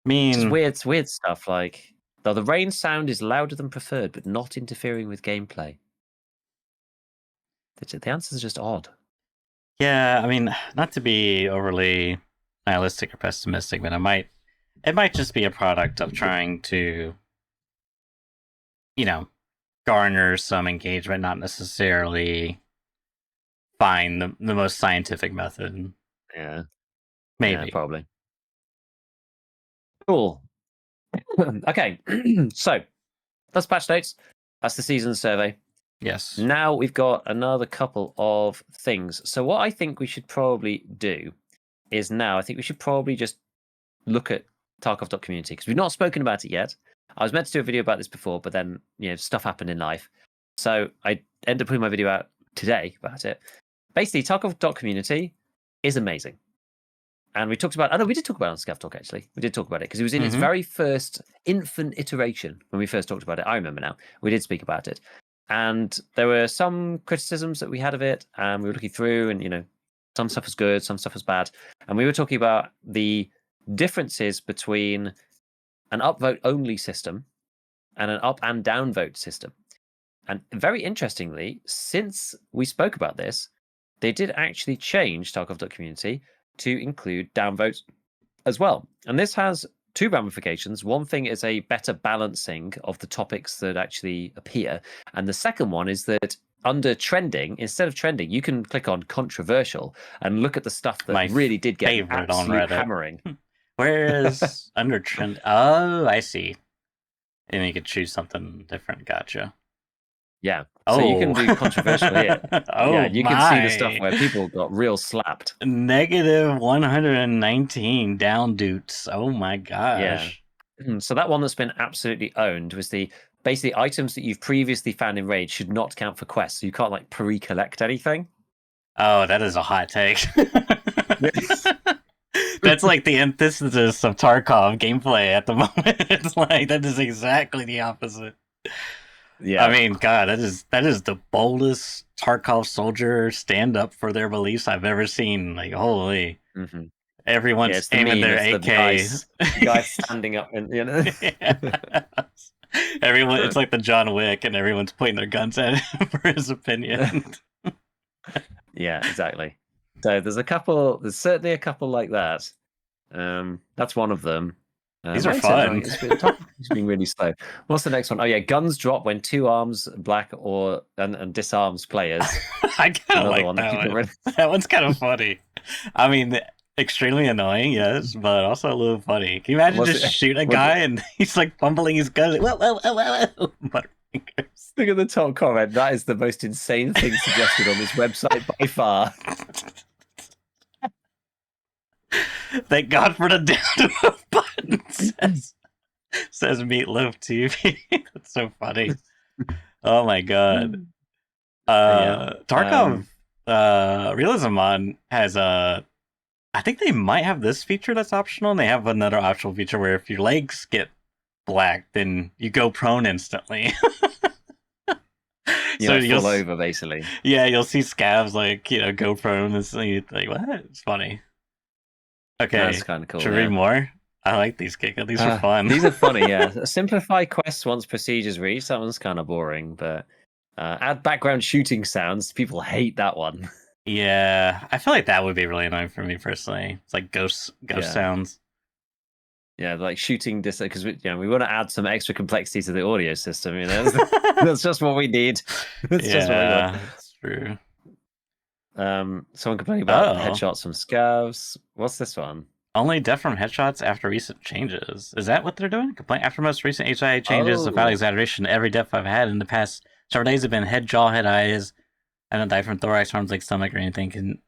I Just mean, weird stuff like though the rain sound is louder than preferred, but not interfering with gameplay. The answers are just odd. yeah, I mean, not to be overly nihilistic or pessimistic, but it might just be a product of trying to, you know, garner some engagement, not necessarily find the most scientific method. Yeah, yeah, Maybe. probably. Cool. Okay, so that's patch notes. That's the season survey. Yes. Now we've got another couple of things. So what I think we should probably do is I think we should probably just look at Tarkov.community because we've not spoken about it yet. I was meant to do a video about this before, but then stuff happened in life, so I ended up putting my video out today about it. Basically, Tarkov.community is amazing. And we talked about, we did talk about it on Scav Talk, actually. We did talk about it because it was in its very first infant iteration when we first talked about it. I remember now. We did speak about it. And there were some criticisms that we had of it. And we were looking through and, some stuff was good, some stuff was bad. And we were talking about the differences between an upvote only system and an up and down vote system. And very interestingly, since we spoke about this, they did actually change Tarkov.community to include downvotes as well. And this has two ramifications. One thing is a better balancing of the topics that actually appear. And the second one is that under trending, instead of trending, you can click on controversial and look at the stuff that My really did get an favorite on absolute Reddit. hammering. Where is under trend? Oh, I see. And you could choose something different. Gotcha. Yeah. So you can Oh. do controversial here. Yeah, Oh you can see the stuff my. where people got real slapped. Negative 119 down dudes. Oh my Yeah. gosh. So that one that's been absolutely owned was the basically items that you've previously found in raid should not count for quests. So you can't like pre-collect anything. Oh, that is a hot take. That's like the antithesis of Tarkov gameplay at the moment. It's like that is exactly the opposite. Yeah. I mean, God, that is the boldest Tarkov soldier stand up for their beliefs I've ever seen. Like, holy, Mm-hmm. everyone's It's the aiming meme. their It's the AK. guy standing up and Yeah. Everyone, it's like the John Wick, and everyone's pointing their guns at him for his opinion. Yeah, exactly. So there's certainly a couple like that. That's one of them. These are Mine said, fun. it's being really slow. What's the next one? Oh yeah, guns drop when two arms black and disarms players. I kind of Another like one that one. really... That one's kind of funny. I mean, extremely annoying, yes, but also a little funny. Can you imagine just shoot a guy and he's like fumbling his gun? Like, whoa. Butterfingers. Look at the top comment. That is the most insane thing suggested on this website by far. Thank God for the down button. Says Meatloaf TV. That's so funny. Oh my god. Tarkov Realism on has a. I think they might have this feature that's optional, and they have another optional feature where if your legs get black, then you go prone instantly. So you'll fall over basically. Yeah, you'll see scavs like go prone and like what? It's funny. Okay, that's kind of cool. Should we read more? I like these Giga. These are fun. These are funny. Yeah, simplify quests once procedures reach. That one's kind of boring, but add background shooting sounds. People hate that one. Yeah, I feel like that would be really annoying for me personally. It's like ghost sounds. Yeah, like shooting because we want to add some extra complexity to the audio system. That's just what we need. That's true. Someone complaining about headshots from scavs. What's this one? Only death from headshots after recent changes. Is that what they're doing? Complaint after most recent HIA changes, without exaggeration, every death I've had in the past several days have been head, jaw, head, eyes. I don't die from thorax, arms, like stomach, or anything. Can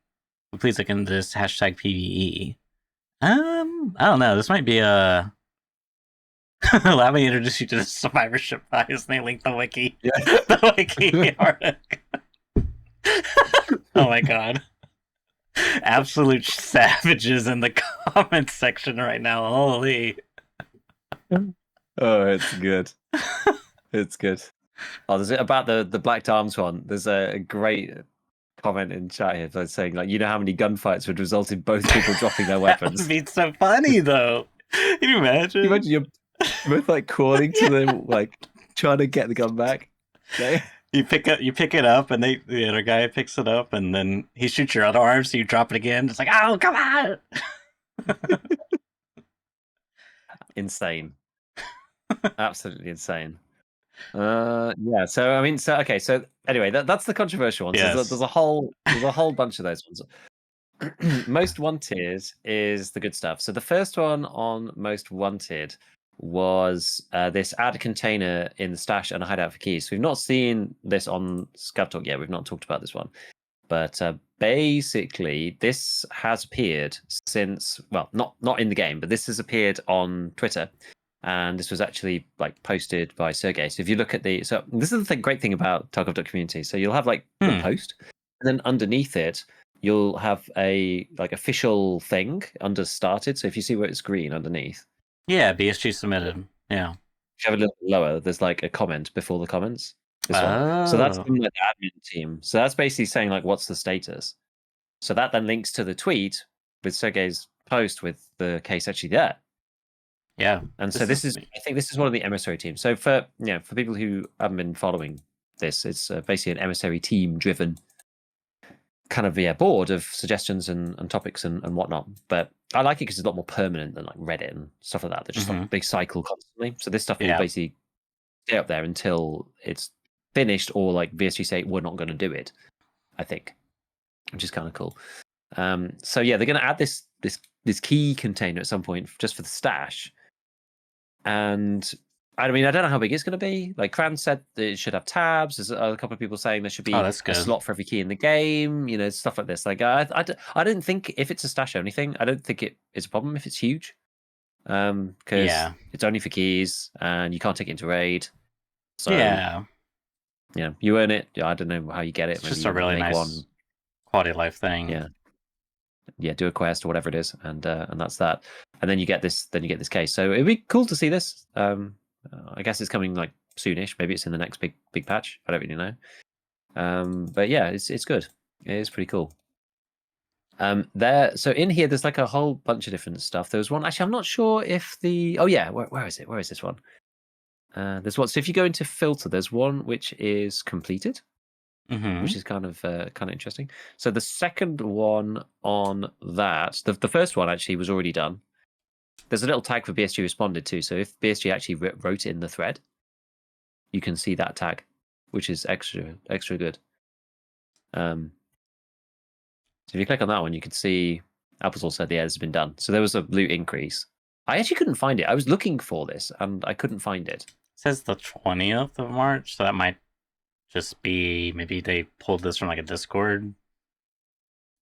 please look into this hashtag PVE? I don't know. This might be a Allow me to introduce you to the survivorship bias, and they link the wiki. Yeah. The wiki article. Oh my god. Absolute savages in the comments section right now. Holy. Oh, it's good. It's good. Oh, there's about the Black Arms one. There's a great comment in chat here that's saying, like, you know how many gunfights would result in both people dropping their That weapons. would be so funny, though. Can you imagine? You imagine you're both like calling to them, like trying to get the gun back. Okay. You pick it up, and the other guy picks it up, and then he shoots your other arm, so you drop it again. It's like, oh, come on! Insane. Absolutely insane. Yeah. So I mean, okay. So anyway, that's the controversial ones. Yes. There's a whole bunch of those ones. Most Wanted is the good stuff. So the first one on Most Wanted was this add container in the stash and a hideout for keys. So we've not seen this on Scav Talk yet. We've not talked about this one. But basically, this has appeared since, well, not in the game, but this has appeared on Twitter. And this was actually like posted by Sergey. So if you look at so this is the great thing about Tarkov community. So you'll have like the post, and then underneath it, you'll have a like official thing under started. So if you see where it's green underneath, yeah, BSG submitted. Yeah, if you have a little lower, there's like a comment before the comments. This one. So that's Oh. from the admin team. So that's basically saying like, what's the status? So that then links to the tweet with Sergey's post with the case actually there. Yeah, And so this is, I think this is one of the emissary teams. So for for people who haven't been following this, it's basically an emissary team driven kind of board of suggestions and topics and whatnot. But I like it because it's a lot more permanent than like Reddit and stuff like that. They're just like, they cycle constantly. So this stuff will basically stay up there until it's finished, or like BSG say we're not going to do it. I think, which is kind of cool. So yeah, they're going to add this key container at some point just for the stash. And I mean, I don't know how big it's going to be. Like Kran said, that it should have tabs. There's a couple of people saying there should be a slot for every key in the game. You know, stuff like this. Like I don't think if it's a stash only thing, I don't think it's a problem if it's huge. Because it's only for keys and you can't take it into raid. So you earn it. I don't know how you get it. It's just a really nice quality of life thing. Yeah, do a quest or whatever it is, and that's that. And then you get this. Then you get this case. So it'd be cool to see this. I guess it's coming like soonish. Maybe it's in the next big patch. I don't really know. But yeah, it's good. It is pretty cool. So in here, there's like a whole bunch of different stuff. There was one. Actually, I'm not sure if the. Oh yeah, where is it? Where is this one? There's one. So if you go into filter, there's one which is completed. Which is kind of interesting. So the second one on that, the first one actually was already done. There's a little tag for BSG responded to. So if BSG actually wrote it in the thread, you can see that tag, which is extra good. So if you click on that one, you can see Applesall said the edit has been done. So there was a loot increase. I actually couldn't find it. I was looking for this and I couldn't find it. It says the 20th of March, so that might just be maybe they pulled this from like a Discord,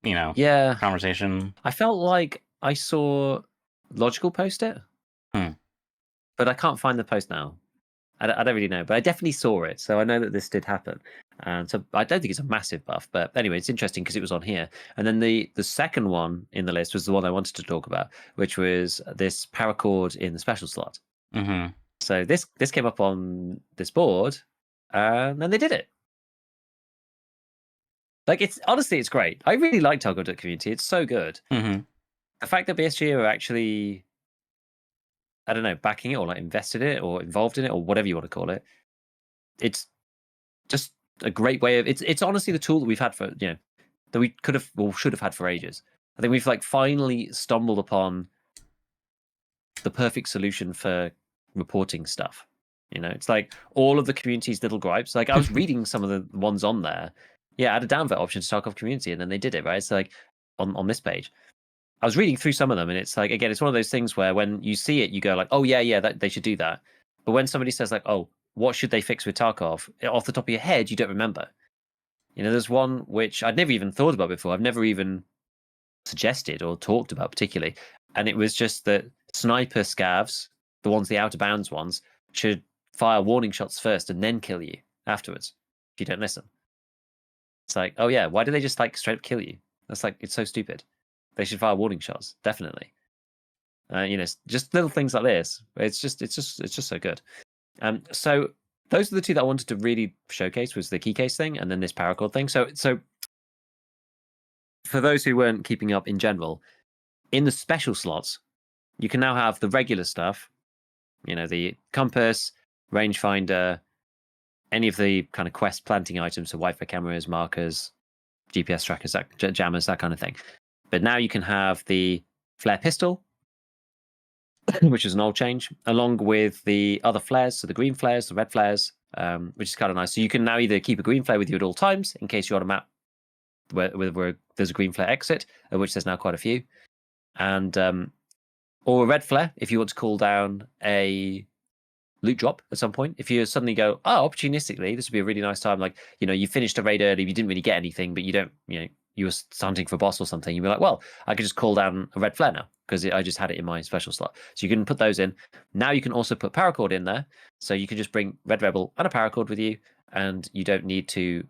conversation. I felt like I saw Logical post it, but I can't find the post now. I don't really know, but I definitely saw it, so I know that this did happen. And so I don't think it's a massive buff, but anyway, it's interesting because it was on here. And then the second one in the list was the one I wanted to talk about, which was this paracord in the special slot. So this came up on this board, and then they did it. Like it's great. I really like Tarkov community. It's so good. The fact that BSG are actually, I don't know, backing it or like invested in it or involved in it or whatever you want to call it, it's just a great way of. It's honestly the tool that we've had for that we could have or should have had for ages. I think we've like finally stumbled upon the perfect solution for reporting stuff. It's like all of the community's little gripes. Like I was reading some of the ones on there. Yeah, add a downvote option to Tarkov community, and then they did it, right? So like on this page, I was reading through some of them, and it's like, again, it's one of those things where when you see it, you go like, oh yeah, that they should do that. But when somebody says like, oh, what should they fix with Tarkov? Off the top of your head, you don't remember. There's one which I'd never even thought about before. I've never even suggested or talked about particularly, and it was just that sniper scavs the ones, the out of bounds ones, should fire warning shots first and then kill you afterwards if you don't listen. It's like, oh yeah, why do they just like straight up kill you? That's like, it's so stupid. They should fire warning shots, definitely. Just little things like this. It's just so good. So those are the two that I wanted to really showcase, was the key case thing and then this paracord thing. So for those who weren't keeping up in general, in the special slots, you can now have the regular stuff, the compass, rangefinder, any of the kind of quest planting items, so Wi-Fi cameras, markers, GPS trackers, jammers, that kind of thing. But now you can have the flare pistol, which is an old change, along with the other flares, so the green flares, the red flares, which is kind of nice. So you can now either keep a green flare with you at all times in case you're on a map where there's a green flare exit, of which there's now quite a few, and or a red flare if you want to call down a loot drop at some point. If you suddenly go, opportunistically, this would be a really nice time. Like, you finished a raid early, you didn't really get anything, but you were hunting for a boss or something. You'd be like, well, I could just call down a red flare now because I just had it in my special slot. So you can put those in. Now you can also put paracord in there. So you can just bring Red Rebel and a paracord with you, and you don't need to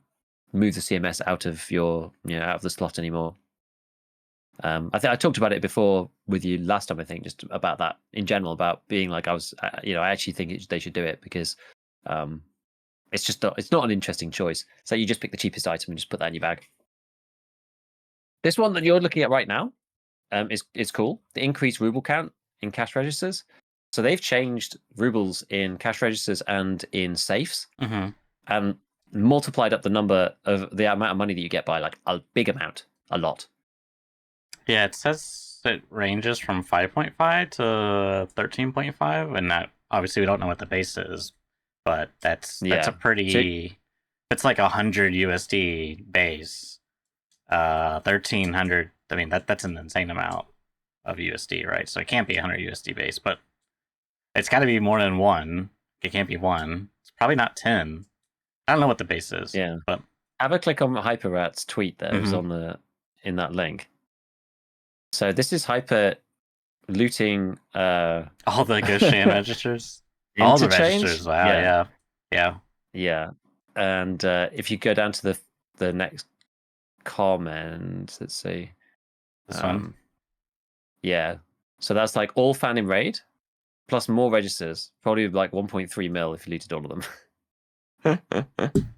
move the CMS out of out of the slot anymore. I think I talked about it before with you last time. I think just about that in general, about being like, I actually think they should do it because it's not an interesting choice. So you just pick the cheapest item and just put that in your bag. This one that you're looking at right now is cool. The increased ruble count in cash registers. So they've changed rubles in cash registers and in safes, and multiplied up the number of the amount of money that you get by like a big amount, a lot. Yeah, it says it ranges from 5.5 to 13.5, and that obviously we don't know what the base is, but that's a pretty. It's like 100 USD base. 1,300. I mean that's an insane amount of USD, right? So it can't be 100 USD base, but it's got to be more than one. It can't be one. It's probably not 10. I don't know what the base is. Yeah, but have a click on Hyperrat's tweet that was in that link. So this is Hyper looting all the Goshan registers. All the registers. Wow, yeah. And if you go down to the next comment, let's see. This one. Yeah. So that's like all fan in raid, plus more registers. Probably like 1.3 mil if you looted all of them.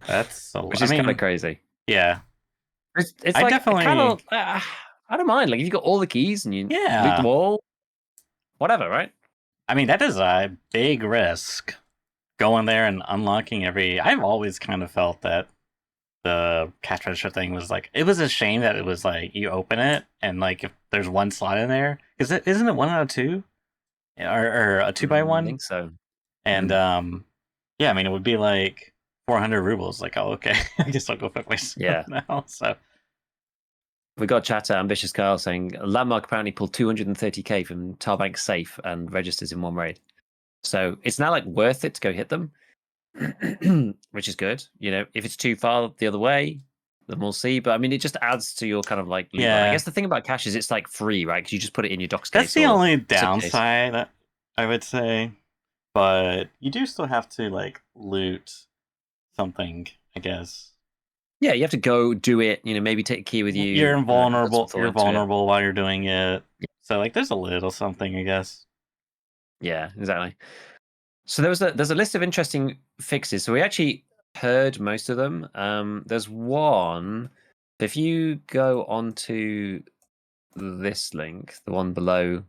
That's which is kind of crazy. Yeah. It's like definitely kind of I don't mind. Like if you got all the keys and you loot them all, whatever, right? I mean, that is a big risk going there and unlocking I've always kind of felt that the cash register thing was like, it was a shame that it was like you open it and like if there's one slot in there, isn't it 1 out of 2 or a 2x1? I think so. And yeah, I mean it would be like 400 rubles. Like, oh okay, I guess I'll go fuck myself now. So we got chatter Ambitious Kyle saying Landmark apparently pulled 230k from Tarbank safe and registers in one raid. So it's now like worth it to go hit them, which is good. If it's too far the other way, then we'll see. But I mean, it just adds to your kind of like loot. I guess the thing about cash is it's like free, right? Because you just put it in your docs case. That's the only downside that I would say. But you do still have to like loot something, I guess. Yeah, you have to go do it. Maybe take a key with you. You're invulnerable. You're vulnerable while you're doing it. So like, there's a little something, I guess. Yeah, exactly. So there's a list of interesting fixes. So we actually heard most of them. There's one. If you go onto this link, the one below.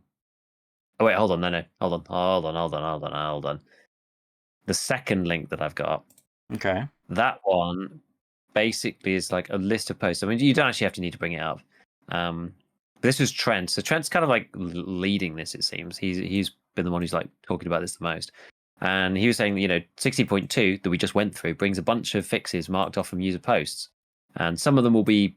Oh wait, hold on. No, hold on. The second link that I've got. Okay. That one basically is like a list of posts. I mean, you don't actually have to need to bring it up. This was Trent. So Trent's kind of like leading this, it seems. He's been the one who's like talking about this the most. And he was saying, 60.2 that we just went through brings a bunch of fixes marked off from user posts. And some of them will be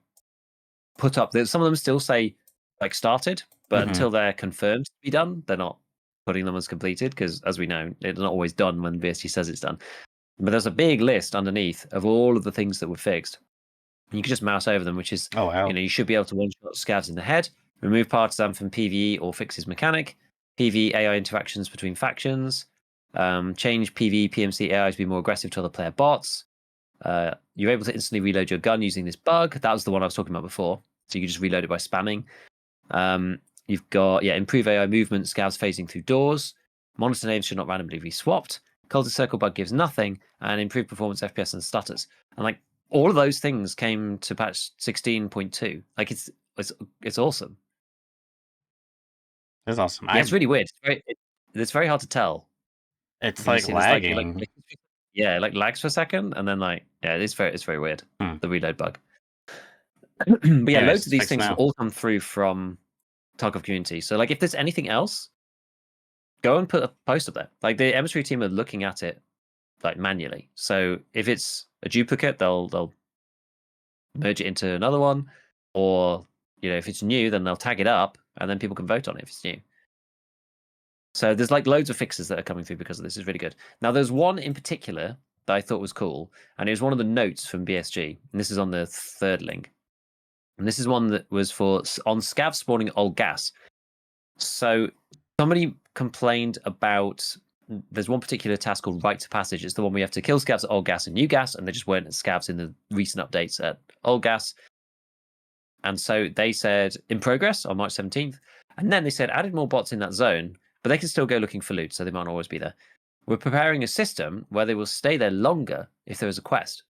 put up. Some of them still say like started, but until they're confirmed to be done, they're not putting them as completed because, as we know, it's not always done when BSG says it's done. But there's a big list underneath of all of the things that were fixed. And you can just mouse over them, which is, you should be able to one-shot scavs in the head, remove partisan from PvE or fix his mechanic, PvE AI interactions between factions. Change PvE PMC AI to be more aggressive to other player bots. You're able to instantly reload your gun using this bug. That was the one I was talking about before. So you can just reload it by spamming. You've got improve AI movement, scavs phasing through doors. Monitor names should not randomly be swapped. Cultist circle bug gives nothing, and improved performance, FPS, and stutters. And like all of those things came to patch 16.2. Like it's awesome. It's awesome. Yeah, it's really weird. It's very hard to tell. It's When you like see this, lagging. like lags for a second, and then it's very weird. The reload bug. But yeah, Anyways, loads of it's these fixed things now. have all come through from Tarkov community. So like if there's anything else, go and put a post up there. Like the emissary team are looking at it like manually. So if it's a duplicate, they'll merge it into another one, or if it's new, then they'll tag it up, and then people can vote on it if it's new. So there's like loads of fixes that are coming through because of this. It's really good. Now there's one in particular that I thought was cool, and it was one of the notes from BSG, and this is on the third link. And this is one that was on scav spawning old gas. So somebody complained about there's one particular task called Right to Passage. It's the one we have to kill scavs at old gas and new gas, and they just weren't scavs in the recent updates at old gas. And so they said in progress on March 17th, and then they said added more bots in that zone, but they can still go looking for loot, so they might not always be there. We're preparing a system where they will stay there longer if there is a quest.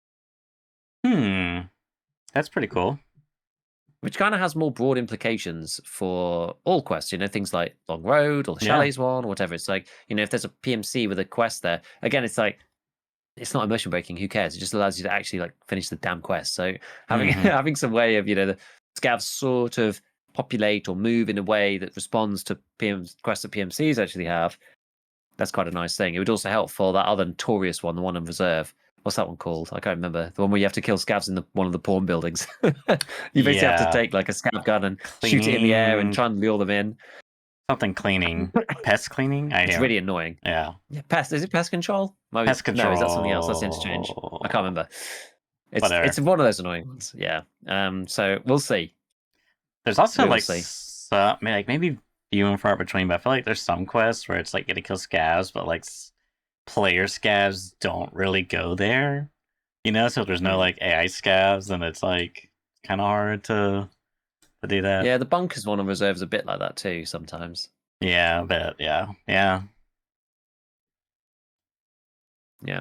That's pretty cool. Which kind of has more broad implications for all quests, things like Long Road or the Chalets one or whatever. It's like, if there's a PMC with a quest there, again, it's like, it's not immersion breaking. Who cares? It just allows you to actually like finish the damn quest. So having having some way of, the scavs sort of populate or move in a way that responds to quests that PMCs actually have, that's quite a nice thing. It would also help for that other notorious one, the one in reserve. What's that one called? I can't remember. The one where you have to kill scavs in one of the pawn buildings. You basically have to take like a scav gun and shoot it in the air and try and lure them in. Something cleaning. Pest cleaning? It's really annoying. Yeah. Pest. Is it pest control? Pest control. No, is that something else? That's interchange. I can't remember. It's one of those annoying ones. Yeah. So we'll see. There's also maybe few and far between, but I feel like there's some quests where it's like you gotta kill scavs, but like player scavs don't really go there. So if there's no like AI scavs, then it's like kind of hard to do that. Yeah, the bunkers one on reserve's a bit like that too sometimes. Yeah, but yeah. Yeah. Yeah,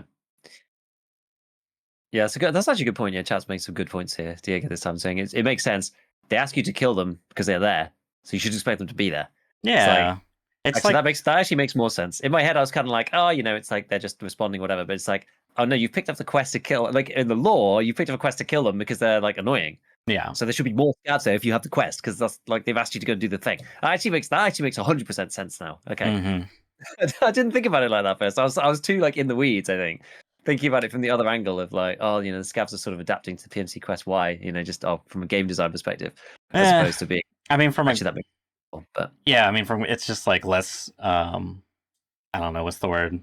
that's actually a good point. Yeah, chat's making some good points here. Diego this time saying it makes sense. They ask you to kill them because they're there, so you should expect them to be there. Yeah. That actually makes more sense. In my head, I was kind of like, oh, it's like they're just responding, whatever. But it's like, oh no, you've picked up the quest to kill. Like in the lore, you picked up a quest to kill them because they're like annoying. Yeah. So there should be more scavs there if you have the quest because that's like they've asked you to go do the thing. That actually makes 100% sense now. Okay, I didn't think about it like that first. I was too like in the weeds. I think thinking about it from the other angle of like, oh, the scavs are sort of adapting to the PMC quest. Why? Just from a game design perspective, as opposed to being. I mean, from actually that makes sense, but yeah, I mean, from it's just like less. I don't know what's the word.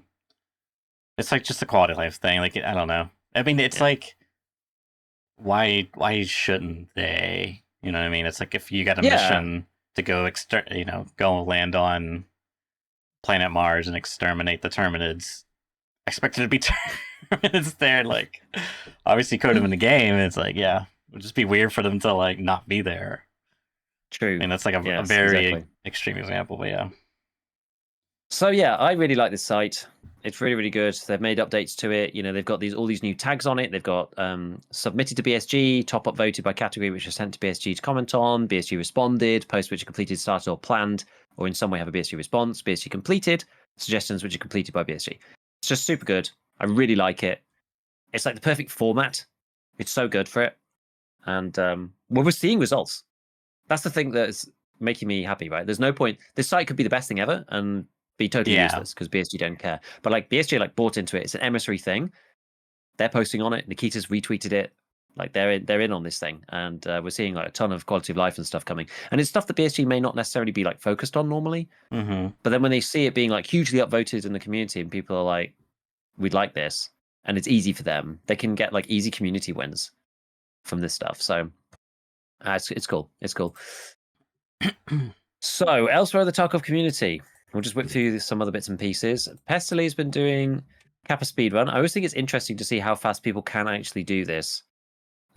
It's like just a quality of life thing. Like I don't know. I mean, it's like why shouldn't they? You know what I mean? It's like if you got a mission to go go land on planet Mars and exterminate the Terminids. Expected to be Terminids there, like obviously code them in the game. It's like, it would just be weird for them to like not be there. True. I mean, that's like a very extreme example, but yeah. So yeah, I really like this site. It's really, really good. They've made updates to it. They've got all these new tags on it. They've got submitted to BSG, top up voted by category, which are sent to BSG to comment on. BSG responded, posts which are completed, started, or planned, or in some way have a BSG response. BSG completed, suggestions which are completed by BSG. It's just super good. I really like it. It's like the perfect format. It's so good for it. And we're seeing results. That's the thing that's making me happy, right? There's no point. This site could be the best thing ever and be totally useless because BSG don't care. But like BSG bought into it. It's an emissary thing. They're posting on it. Nikita's retweeted it. Like they're in on this thing, and we're seeing like a ton of quality of life and stuff coming. And it's stuff that BSG may not necessarily be like focused on normally. But then when they see it being like hugely upvoted in the community, and people are like, "We'd like this," and it's easy for them, they can get like easy community wins from this stuff. So it's cool. It's cool. So elsewhere in the Tarkov community, we'll just whip through some other bits and pieces. Pestily been doing Kappa speedrun. I always think it's interesting to see how fast people can actually do this.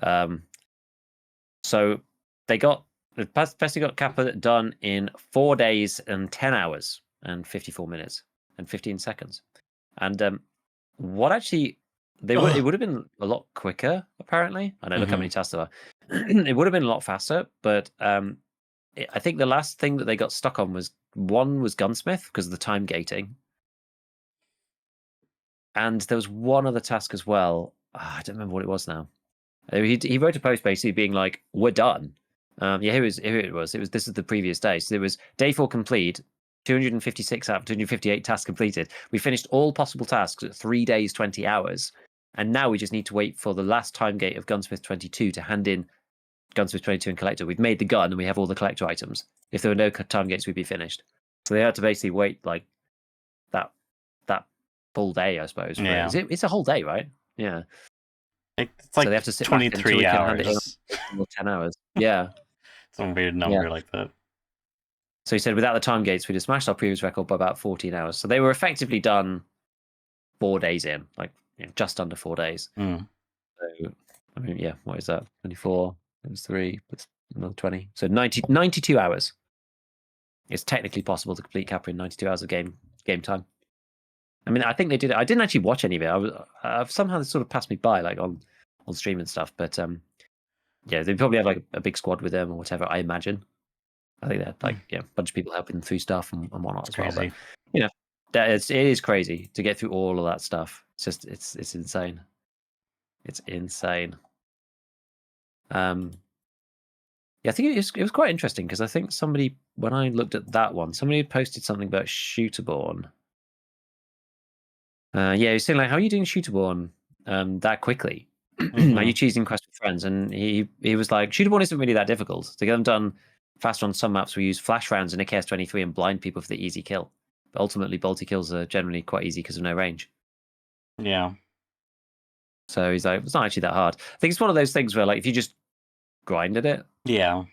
So Pestily got Kappa done in 4 days and 10 hours and 54 minutes and 15 seconds. And what actually it would have been a lot quicker, apparently. I know, look how many tasks there are. It would have been a lot faster, but I think the last thing that they got stuck on was gunsmith because of the time gating. And there was one other task as well. I don't remember what it was now. He wrote a post basically being like, "We're done." Here it was. This is the previous day. So it was day 4 complete, 256 out of 258 tasks completed. We finished all possible tasks at 3 days, 20 hours. And now we just need to wait for the last time gate of Gunsmith 22 to hand in Gunsmith 22 and collector. We've made the gun and we have all the collector items. If there were no time gates, we'd be finished. So they had to basically wait like that full day, I suppose. Yeah. It's a whole day, right? Yeah. It's like so they have to sit 23 hours. 10 hours. Yeah. Some weird number like that. So he said, without the time gates, we'd have smashed our previous record by about 14 hours. So they were effectively done 4 days in, like just under 4 days. Mm. So, I mean, yeah, what is that? 24, it was 3, plus another 20. So 92 hours. It's technically possible to complete Kappa in 92 hours of game time. I mean, I think they did it. I didn't actually watch any of it. I've somehow this sort of passed me by, like on stream and stuff. But yeah, they probably have like a big squad with them or whatever, I imagine. I think they're like a bunch of people helping them through stuff and whatnot as well. But it is crazy to get through all of that stuff. It's just it's insane. It's insane. Yeah, I think it was quite interesting because I think somebody, when I looked at that one, somebody had posted something about Shooterborn. Yeah, he's saying like, how are you doing Shooterborn that quickly? Are you choosing Quest with friends? And he was like, Shooterborn isn't really that difficult. To get them done faster on some maps, we use flash rounds in a KS-23 and blind people for the easy kill. But ultimately, bolty kills are generally quite easy because of no range. Yeah. So he's like, it's not actually that hard. I think it's one of those things where like, if you just grinded it, yeah,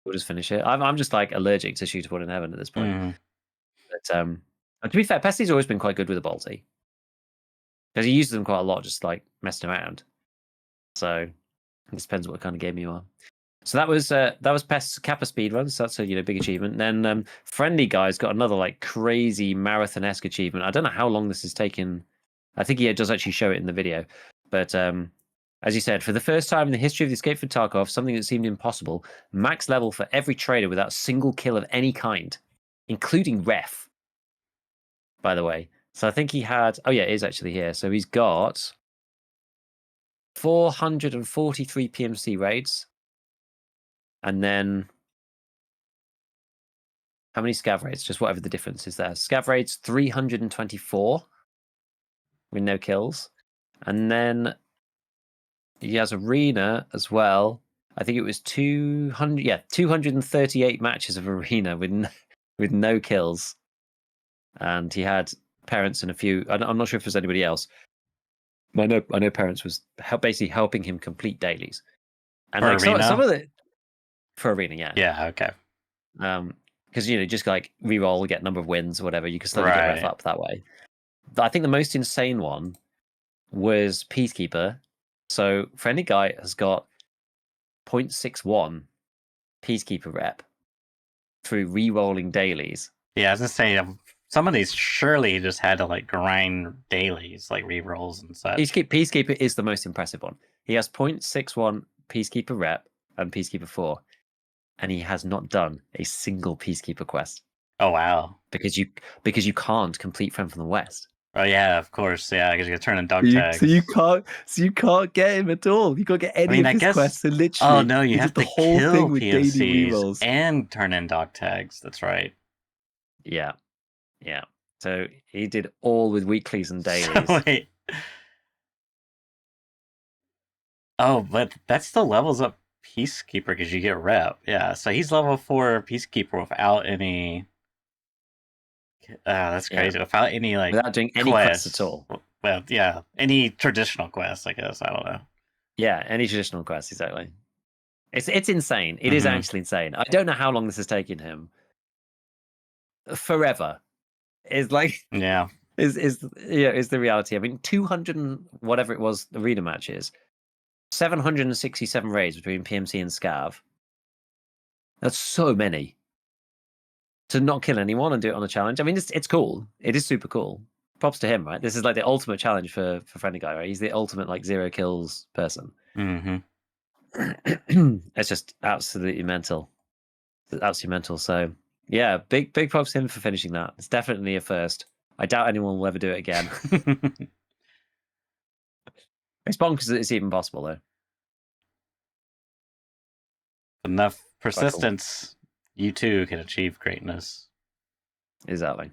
we'll just finish it. I'm just like allergic to Shooterborn in heaven at this point. But to be fair, Pesty's always been quite good with a bolty. Because he uses them quite a lot, just like messing around. So it depends what kind of game you are. So that was Pest's Kappa speedrun. So that's a big achievement. Then Friendly Guy's got another like crazy marathon-esque achievement. I don't know how long this has taken. I think he does actually show it in the video. But as he said, for the first time in the history of the Escape from Tarkov, something that seemed impossible, max level for every trader without a single kill of any kind, including ref. By the way. So I think he had... Oh, yeah, it is actually here. So he's got 443 PMC raids. And then... How many scav raids? Just whatever the difference is there. Scav raids, 324 with no kills. And then he has Arena as well. I think it was 238 matches of Arena with no kills. And he had Parents and a few... I'm not sure if there's anybody else. I know Parents was basically helping him complete dailies. And for like Arena? some of the... For Arena, yeah. Yeah, okay. Because, just like re-roll, get number of wins or whatever. You can slowly get ref up that way. I think the most insane one was Peacekeeper. So Friendly Guy has got 0.61 Peacekeeper rep through re-rolling dailies. Yeah, I was going to say, some of these surely just had to like grind dailies, like re-rolls and such. Peacekeeper is the most impressive one. He has 0.61 Peacekeeper rep and Peacekeeper 4. And he has not done a single Peacekeeper quest. Oh, wow. Because you can't complete Friend from the West. Oh yeah, of course, yeah, because you got to turn in dog tags. So you can't get him at all. You can't get any of his quests. So literally, oh no, you have to whole kill thing with daily PMCs rerolls and turn in dog tags. That's right. Yeah. So he did all with weeklies and dailies. So, wait. Oh, but that still levels up Peacekeeper because you get rep. Yeah, so he's level 4 Peacekeeper without any. That's crazy. Yeah. Without any without doing any quests at all. Well, yeah, any traditional quests, I guess. I don't know. Yeah, any traditional quests, exactly. It's insane. It is actually insane. I don't know how long this has taken him. Forever. is like Yeah. is the reality. I mean, 200 and whatever it was, the arena matches, 767 raids between PMC and Scav. That's so many to not kill anyone and do it on a challenge. I mean, it's cool. It is super cool. Props to him, right? This is like the ultimate challenge for Friendly Guy, right? He's the ultimate like 0 kills person. Mm-hmm. It's just absolutely mental. Absolutely mental. So yeah, big props to him for finishing that. It's definitely a first. I doubt anyone will ever do it again. It's bonkers that it's even possible though. Enough persistence, you too can achieve greatness. Exactly.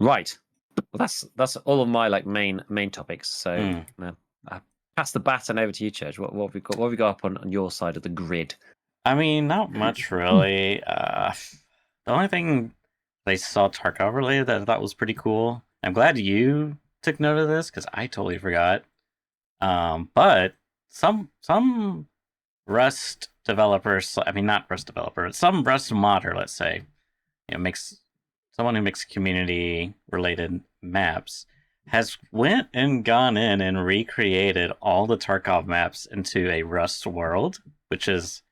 Right. Well, that's all of my like main topics. So I pass the baton over to you, Church. What have we got? What have we got up on your side of the grid? I mean, not much really. The only thing I saw Tarkov related that I thought was pretty cool. I'm glad you took note of this because I totally forgot. But some Rust developers, I mean not Rust developer, some Rust modder, let's say, makes someone who makes community related maps has went and gone in and recreated all the Tarkov maps into a Rust world, which is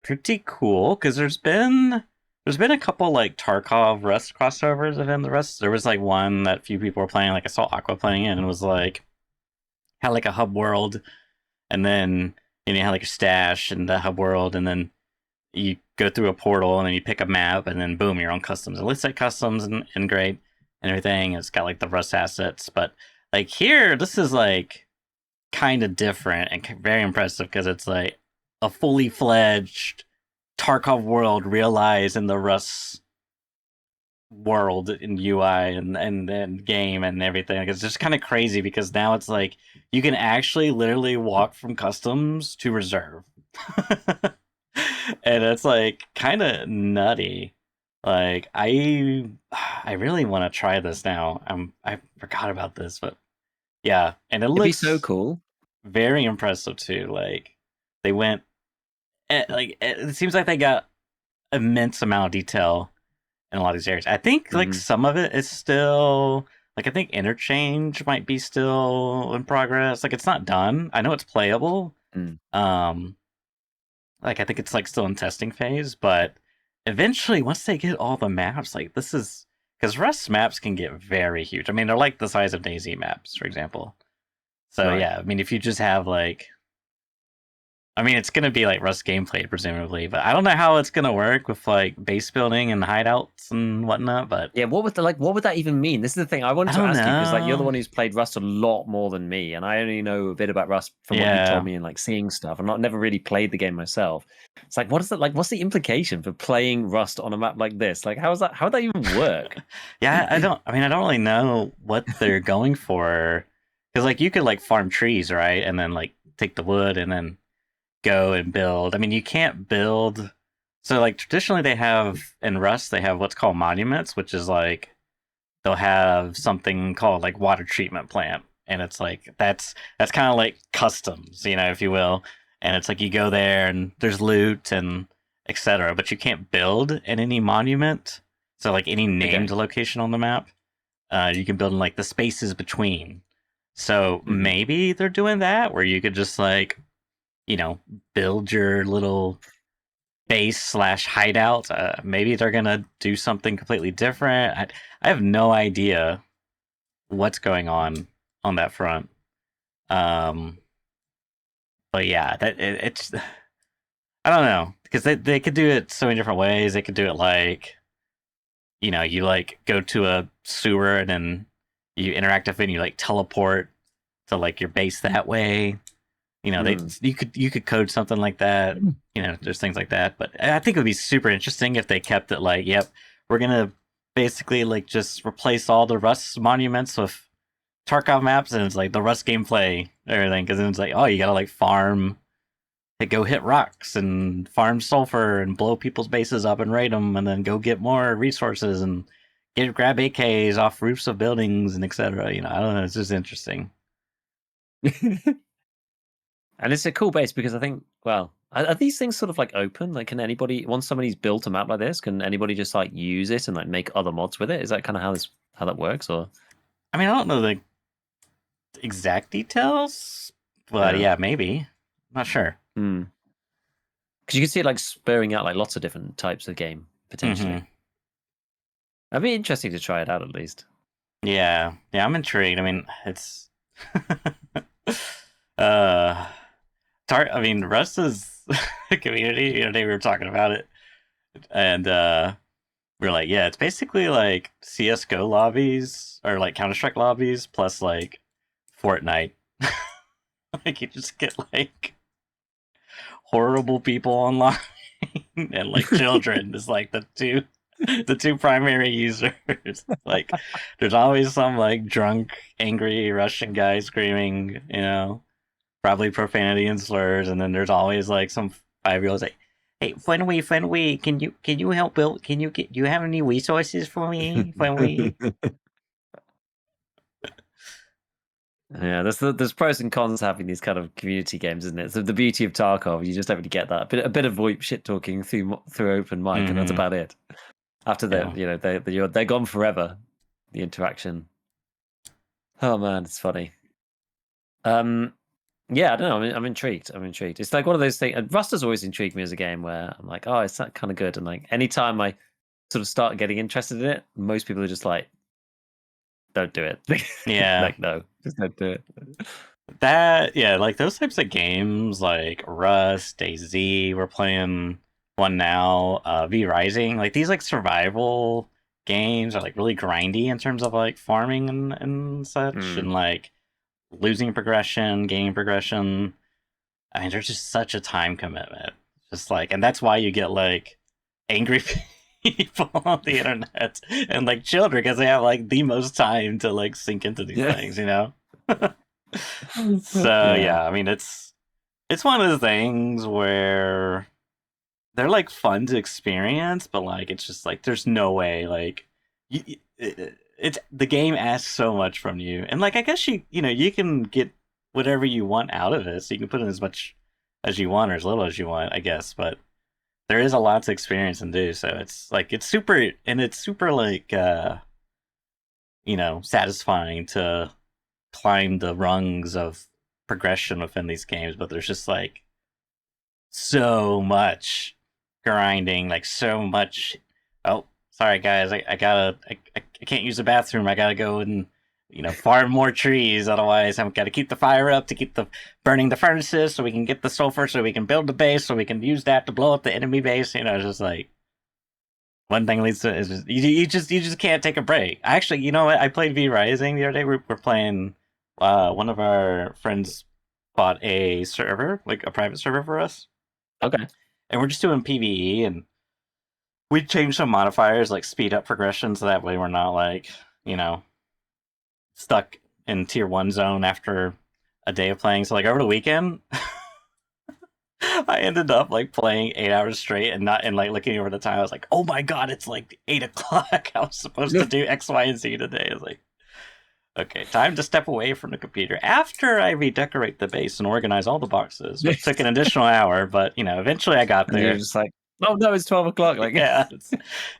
pretty cool because there's been a couple like Tarkov Rust crossovers within the Rust. There was like one that few people were playing, like I saw Aqua playing it, and it was like had like a hub world, and then you had like a stash in the hub world, and then you go through a portal, and then you pick a map, and then boom, you're on customs. It looks like customs and great and everything. It's got like the Rust assets, but like here, this is like kind of different and very impressive because it's like a fully fledged Tarkov world realized in the Rust world in UI and game and everything. Like, it's just kind of crazy because now it's like you can actually literally walk from customs to reserve. And it's like kind of nutty. Like I really want to try this now. I forgot about this, but yeah, and it It'd be looks so cool. very impressive too. Like they went like it seems like they got immense amount of detail in a lot of these areas. I think like some of it is still like I think interchange might be still in progress. Like it's not done. I know it's playable. Like I think it's like still in testing phase, but eventually once they get all the maps, like this is because Rust maps can get very huge. I mean, they're like the size of DayZ maps, for example. So Right. yeah, I mean, if you just have like I mean, it's gonna be like Rust gameplay presumably, but I don't know how it's gonna work with like base building and hideouts and whatnot. But yeah, what would that even mean? This is the thing I wanted to ask you because like you're the know. one who's played Rust a lot more than me, and I only know a bit about Rust from what you told me and like seeing stuff. I'm never really played the game myself. It's like, what is that like? What's the implication for playing Rust on a map like this? Like, how would that even work? Yeah, I don't really know what they're going for because like you could like farm trees, right, and then like take the wood and then go and build. I mean, you can't build. So like traditionally they have in Rust they have what's called monuments, which is like they'll have something called like water treatment plant, and it's like that's kind of like customs, if you will. And it's like you go there and there's loot and etc. But you can't build in any monument. So like any named location on the map, you can build in like the spaces between. So maybe they're doing that where you could just like build your little base / hideout. Maybe they're gonna do something completely different. I have no idea what's going on that front. But yeah, it's I don't know because they could do it so many different ways. They could do it like you like go to a sewer and then you interact with it and you like teleport to like your base that way. You could code something like that. There's things like that. But I think it would be super interesting if they kept it like, yep, we're gonna basically like just replace all the Rust monuments with Tarkov maps, and it's like the Rust gameplay, everything. Because then it's like, oh, you gotta like farm, go hit rocks and farm sulfur and blow people's bases up and raid them, and then go get more resources and grab AKs off roofs of buildings and etc. I don't know. It's just interesting. And it's a cool base because I think, well, Are these things sort of like open? Like, can anybody, once somebody's built a map like this, can anybody just like use it and like make other mods with it? Is that kind of how that works? Or I mean, I don't know the exact details, but yeah, maybe. I'm not sure. Because you can see it like spurring out like lots of different types of game potentially. Mm-hmm. It'd be interesting to try it out at least. Yeah, I'm intrigued. I mean, it's uh, I mean, Rust is a community. The other day we were talking about it, and we are like, yeah, it's basically like CS:GO lobbies or like Counter-Strike lobbies plus like Fortnite. Like you just get like horrible people online and like children is like the two primary users. Like there's always some like drunk, angry Russian guy screaming, probably profanity and slurs, and then there's always like some 5-year-olds like, "Hey, Fenway, can you help build? Do you have any resources for me, Fenway?" Yeah, there's pros and cons having these kind of community games, isn't it? So the beauty of Tarkov, you just don't really get that. A bit of VoIP shit talking through open mic, and that's about it. After that, they're gone forever. The interaction. Oh man, it's funny. Yeah, I don't know. I'm intrigued. It's like one of those things. And Rust has always intrigued me as a game where I'm like, oh, it's that kind of good. And like anytime I sort of start getting interested in it, most people are just like, don't do it. Yeah. Like, no, just don't do it. Like those types of games like Rust, DayZ, we're playing one now, V Rising, like these like survival games are like really grindy in terms of like farming and such, and like losing progression, gaining progression. I mean, there's just such a time commitment. Just like, and that's why you get like angry people on the internet and like children because they have like the most time to like sink into these things, So yeah, I mean it's one of those things where they're like fun to experience, but like it's just like there's no way like it's the game asks so much from you, and like I guess you can get whatever you want out of it, so you can put in as much as you want or as little as you want, I guess, but there is a lot to experience and do, so it's like it's super like satisfying to climb the rungs of progression within these games, but there's just like so much grinding, like so much. Oh, sorry guys, I can't use the bathroom. I gotta go and farm more trees. Otherwise, I've got to keep the fire up to keep the burning the furnaces so we can get the sulfur so we can build the base so we can use that to blow up the enemy base. It's just like one thing leads to is just you just can't take a break. Actually, you know what? I played V Rising the other day. We're playing. One of our friends bought a server, like a private server for us. Okay. And we're just doing PvE, and we changed some modifiers like speed up progression, so that way we're not like stuck in tier 1 zone after a day of playing. So like over the weekend. I ended up like playing 8 hours straight and like looking over the time. I was like, oh my god, it's like 8 o'clock. I was supposed to do X, Y, and Z today. I was like, okay, time to step away from the computer after I redecorate the base and organize all the boxes, which took an additional hour, but eventually I got there. And you're just like, oh no, it's 12 o'clock. Like, yeah,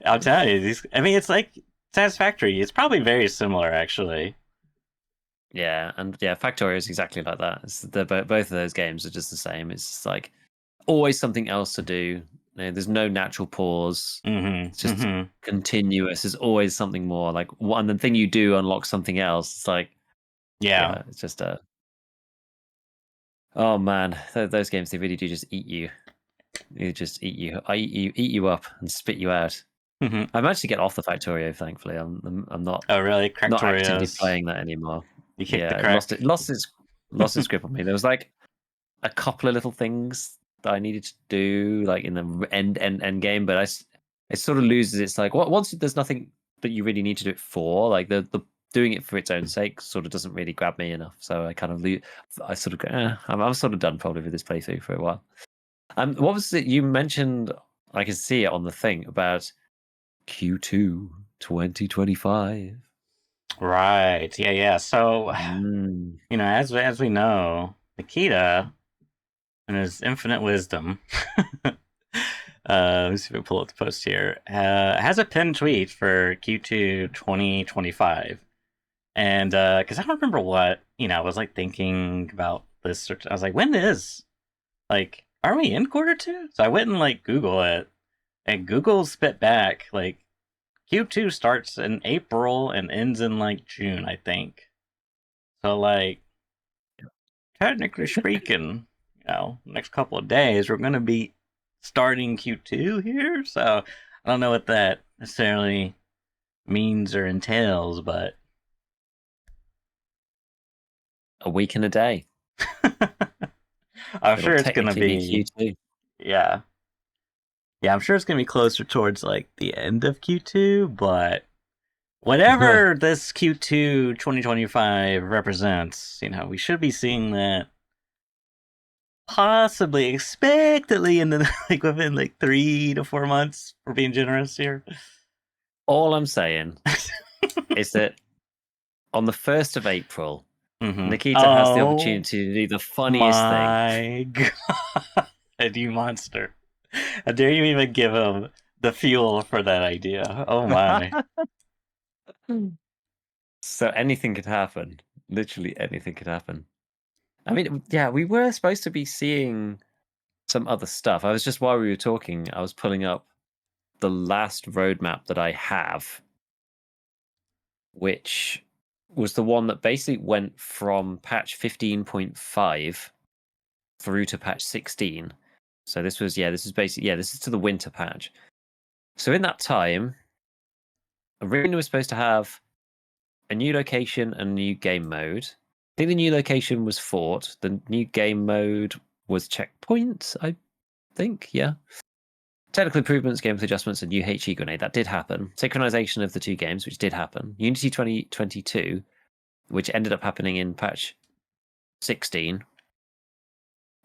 I'll tell you, it's like Satisfactory. It's probably very similar, actually. Yeah, and yeah, Factorio is exactly like that. Both of those games are just the same. It's just like always something else to do. There's no natural pause. It's just continuous. There's always something more. Like one, the thing you do unlocks something else. It's like, yeah it's just oh man, those games, they really do just eat you. They just eat you. Eat you up and spit you out. I managed to get off the Factorio, thankfully. I'm not. Oh really? Not actively playing that anymore. You kicked the crack. It lost its grip on me. There was like a couple of little things that I needed to do, like in the end game, but it sort of loses its like once there's nothing that you really need to do it for, like the doing it for its own sake sort of doesn't really grab me enough. So I kind of I sort of go, I'm sort of done probably with this playthrough for a while. What was it you mentioned? I can see it on the thing about Q2 2025. Right. Yeah. So, as we know, Nikita in his infinite wisdom, let me see if I pull up the post here. Has a pinned tweet for Q2 2025. And because I don't remember what, I was like thinking about this. I was like, when is, like, are we in quarter 2? So I went and like Google it, and Google spit back like Q2 starts in April and ends in like June, I think. So like, technically speaking, next couple of days we're gonna be starting Q2 here. So I don't know what that necessarily means or entails, but A week and a day. I'm It'll sure it's gonna technically be, Q2. yeah. Yeah, I'm sure it's gonna be closer towards like the end of Q2, but whatever this Q2 2025 represents, we should be seeing that possibly, expectedly in the like within like 3 to 4 months. For being generous here. All I'm saying is that on the 1st of April, Nikita has the opportunity to do the funniest thing. My God, you monster! How dare you even give him the fuel for that idea? Oh my! So anything could happen. Literally anything could happen. I mean, yeah, we were supposed to be seeing some other stuff. I was just, while we were talking, I was pulling up the last roadmap that I have, which was the one that basically went from patch 15.5 through to patch 16. So this was, this is basically, this is to the winter patch. So in that time, Arena was supposed to have a new location and a new game mode. I think the new location was Fort. The new game mode was Checkpoint, I think, yeah. Technical improvements, gameplay adjustments, and new HE grenade. That did happen. Synchronization of the two games, which did happen. Unity 2022, which ended up happening in patch 16.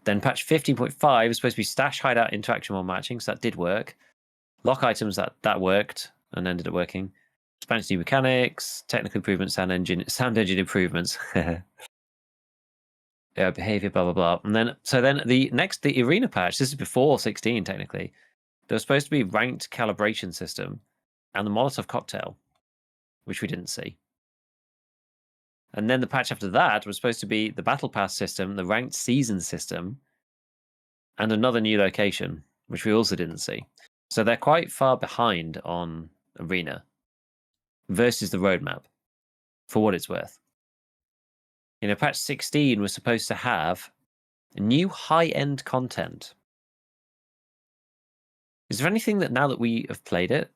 Then patch 15.5 was supposed to be stash hideout interaction while matching, so that did work. Lock items, that worked and ended up working. Spanish new mechanics, technical improvements, sound engine improvements. Behavior, blah blah blah. And then the arena patch, this is before 16 technically. There was supposed to be ranked calibration system and the Molotov cocktail, which we didn't see. And then the patch after that was supposed to be the battle pass system, the ranked season system, and another new location, which we also didn't see. So they're quite far behind on arena versus the roadmap, for what it's worth. Patch 16 was supposed to have new high-end content. Is there anything that, now that we have played it,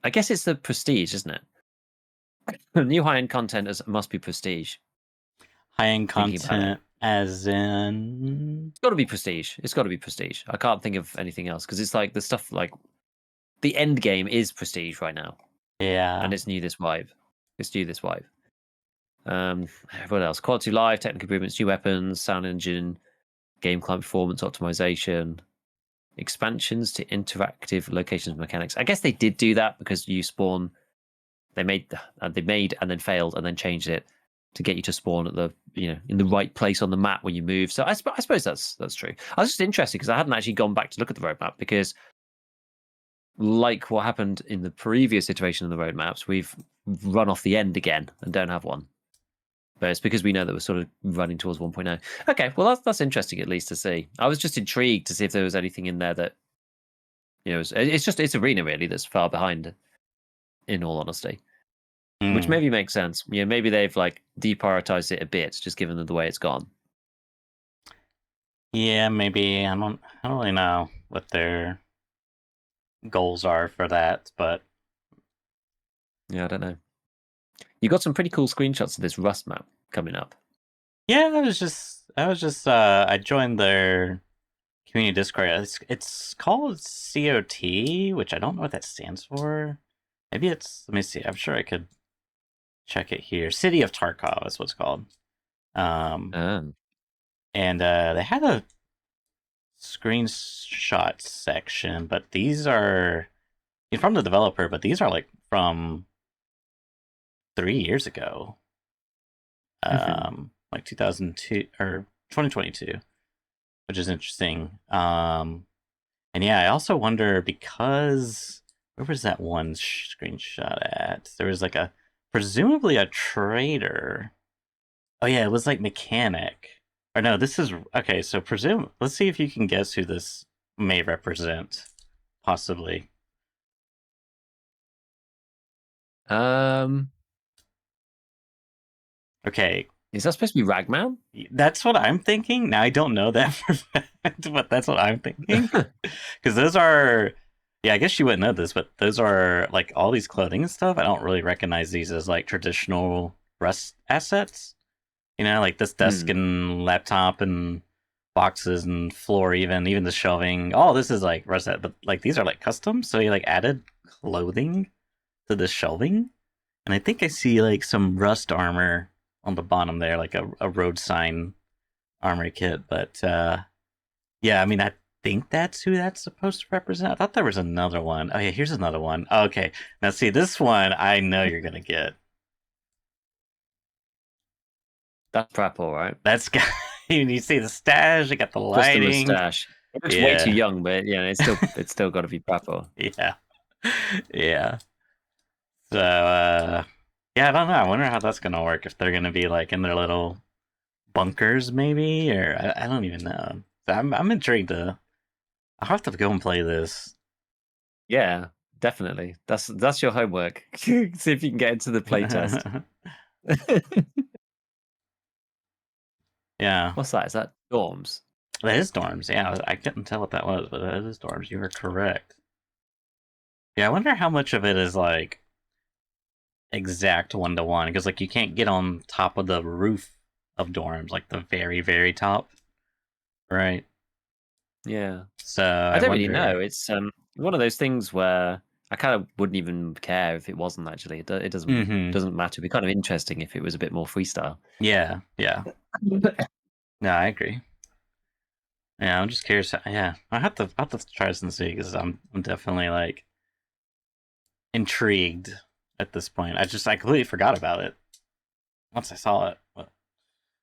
I guess it's the prestige, isn't it? New high-end content must be prestige. High-end content as in... It's got to be prestige. It's got to be prestige. I can't think of anything else, because it's like the stuff like the end game is prestige right now. Yeah. And it's new this vibe. What else? Quality life, technical improvements, new weapons, sound engine, game climb performance optimization, expansions to interactive locations mechanics. I guess they did do that because you spawn. They made and then failed and then changed it to get you to spawn at the in the right place on the map when you move. So I suppose that's true. I was just interested because I hadn't actually gone back to look at the roadmap because, like what happened in the previous iteration of the roadmaps, we've run off the end again and don't have one. But it's because we know that we're sort of running towards 1.0. Okay, well that's interesting at least to see. I was just intrigued to see if there was anything in there that it's arena really that's far behind. In all honesty, which maybe makes sense. Maybe they've like deprioritized it a bit, just given the way it's gone. Yeah, maybe. I don't really know what their goals are for that, but yeah, I don't know. You got some pretty cool screenshots of this Rust map coming up. Yeah, I joined their community Discord. It's called COT, which I don't know what that stands for. Maybe let me see. I'm sure I could check it here. City of Tarkov is what's called. And they had a screenshot section, but these are from the developer, but these are like from 3 years ago. Like 2002 or 2022. which is interesting. And yeah, I also wonder because where was that one screenshot at? There was like presumably a trader. Oh yeah, it was like mechanic. Or no, this is okay. So let's see if you can guess who this may represent, possibly. Okay, Is that supposed to be Ragman? that's what I'm thinking. Now I don't know that for fact, but that's what I'm thinking. Because those are, yeah, I guess you wouldn't know this, but those are like all these clothing and stuff. I don't really recognize these as like traditional Rust assets. You know, like this desk and laptop and boxes and floor, even the shelving. All this is like Rust, but like these are like custom. So you like added clothing to the shelving, and I think I see like some Rust armor on the bottom there, like a road sign armor kit. But yeah, I mean, I think that's who that's supposed to represent. I thought there was another one. Oh yeah, here's another one. Okay, now see this one. I know you're gonna get. That's Prapor, right? That's got. You see the stash. You got the Just the lighting. mustache. It looks way too young, but yeah, it's still got to be Prapor. Yeah, yeah. So yeah, I don't know. I wonder how that's gonna work. If they're gonna be like in their little bunkers, maybe, or I don't even know. So I'm intrigued to. I'll have to go and play this. Yeah, definitely. That's your homework. See if you can get into the playtest. Yeah. What's that? Is that dorms? That is dorms. Yeah, I couldn't tell what that was, but that is dorms. You were correct. Yeah, I wonder how much of it is like exact 1-to-1 because like you can't get on top of the roof of dorms, like the very very top, right? Yeah. So I don't really know. It's one of those things where I kind of wouldn't even care if it wasn't actually. It doesn't matter. It'd be kind of interesting if it was a bit more freestyle. Yeah, yeah. No, I agree. Yeah, I'm just curious. Yeah, I have to try this and see because I'm definitely like intrigued at this point. I completely forgot about it once I saw it.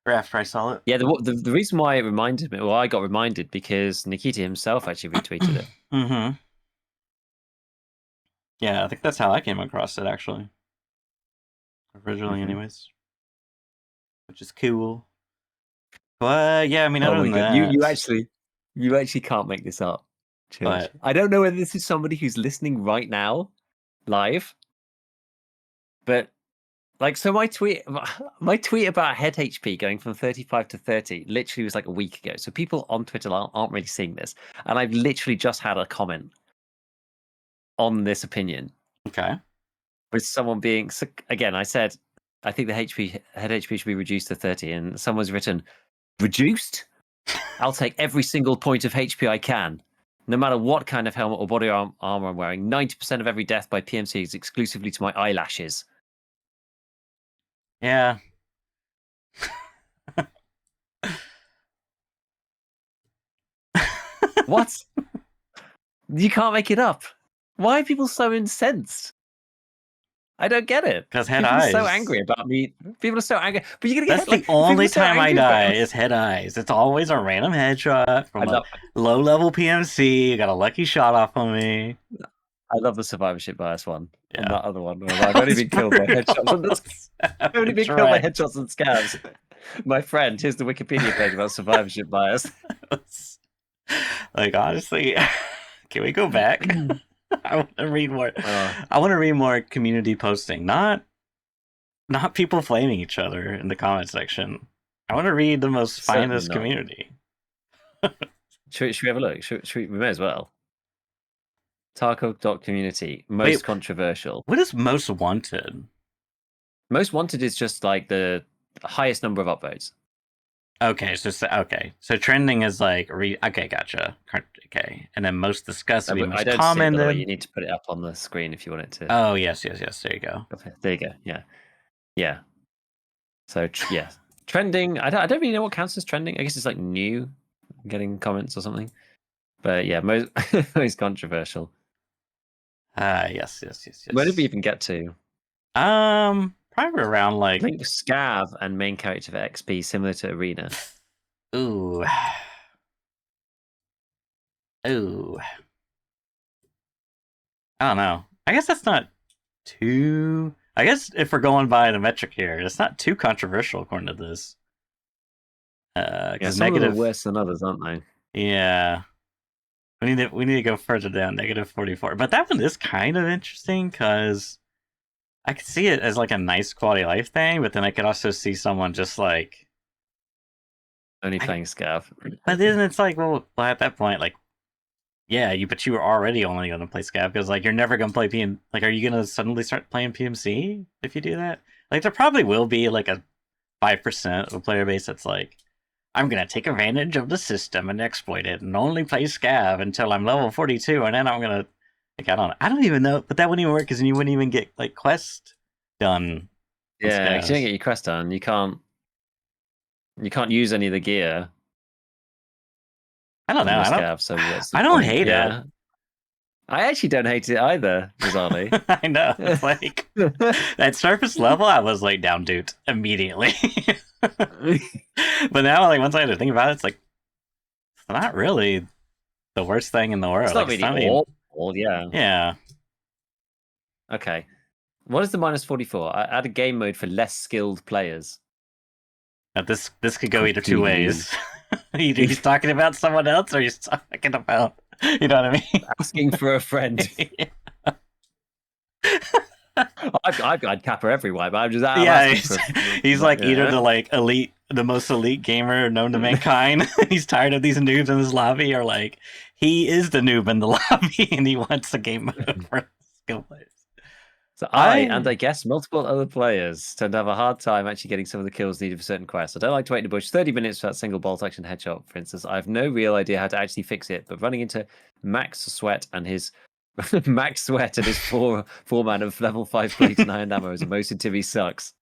Or after I saw it. Yeah, the reason why it reminded me, well, I got reminded because Nikita himself actually retweeted it. Mm-hmm. Yeah, I think that's how I came across it actually. Originally, anyways, which is cool. But yeah, I mean, other than that, you actually can't make this up. But I don't know whether this is somebody who's listening right now, live, but like, so my tweet about head HP going from 35 to 30 literally was like a week ago. So people on Twitter aren't really seeing this, and I've literally just had a comment on this opinion. Okay. With someone being, again, I said I think the head HP should be reduced to 30, and someone's written reduced. I'll take every single point of HP I can. No matter what kind of helmet or body armor I'm wearing, 90% of every death by PMC is exclusively to my eyelashes. Yeah. What? You can't make it up. Why are people so incensed? I don't get it. Because head people eyes. Are so angry about me. People are so angry. But you're gonna get That's the only time I die is head eyes. It's always a random headshot from a low level PMC. You got a lucky shot off on me. I love the survivorship bias one. Yeah. And that other one. I've only been killed by headshots. I've only been killed by headshots and scabs. My friend, here's the Wikipedia page about survivorship bias. Like, honestly, can we go back? I want to read more. I want to read more community posting, not people flaming each other in the comment section. I want to read the most finest community. Should we have a look? We may as well. Tarkov community most controversial. What is most wanted? Most wanted is just like the highest number of upvotes. Okay, so trending is like okay, gotcha. Okay, and then most discussed would be most commented. You need to put it up on the screen if you want it to. Oh yes. There you go. Okay, there you go. Yeah. So yeah, trending. I don't really know what counts as trending. I guess it's like new, getting comments or something. But yeah, most controversial. Yes. Where did we even get to? Probably around like I think Scav and main character for XP similar to Arena. Ooh. Ooh. I don't know. I guess that's not too. I guess if we're going by the metric here, it's not too controversial according to this. Yeah, Because some of them are negative. worse than others, aren't they? Yeah. We need to go further down, negative 44. But that one is kind of interesting because I could see it as like a nice quality of life thing, but then I could also see someone just like Only playing Scav. but then it's like, well, at that point, like, yeah, but you were already only going to play Scav because like you're never going to play PM. Like, are you going to suddenly start playing PMC if you do that? Like, there probably will be like a 5% of a player base that's like, I'm going to take advantage of the system and exploit it and only play Scav until I'm level 42, and then I'm going to. Like, I don't even know, but that wouldn't even work because you wouldn't even get like quest done. Yeah, because you don't get your quest done. You can't use any of the gear. I don't know. I don't hate it. I actually don't hate it either, bizarrely. I know. It's like at surface level, I was like down dude immediately. But now, like once I had to think about it, it's like it's not really the worst thing in the world. It's not like, really awful, yeah. Yeah. Okay. What is the minus 44? I add a game mode for less skilled players. Now this could go either two ways. Either he's talking about someone else or he's talking about, you know what I mean? Asking for a friend. I'd capper every wipe, but I'm just he's like either the like elite, the most elite gamer known to mankind. He's tired of these noobs in his lobby, or like he is the noob in the lobby and he wants a game mode for skill players. So I guess multiple other players tend to have a hard time actually getting some of the kills needed for certain quests. I don't like to wait in the bush 30 minutes for that single bolt action headshot, for instance. I have no real idea how to actually fix it, but running into Max Sweat and his four man of level 5 plates and iron ammo as a most in sucks.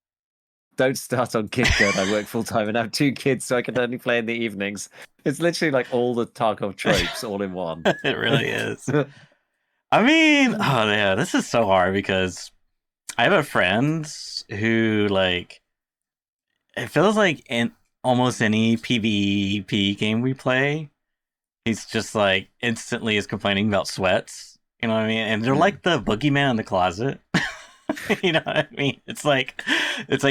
Don't start on kid code. I work full time and have 2 kids, so I can only play in the evenings. It's literally like all the Tarkov tropes all in one. It really is. I mean, oh yeah, this is so hard because I have a friend who like it feels like in almost any PvP game we play, he's just like instantly is complaining about sweats. You know what I mean? And they're like the boogeyman in the closet. You know what I mean? It's like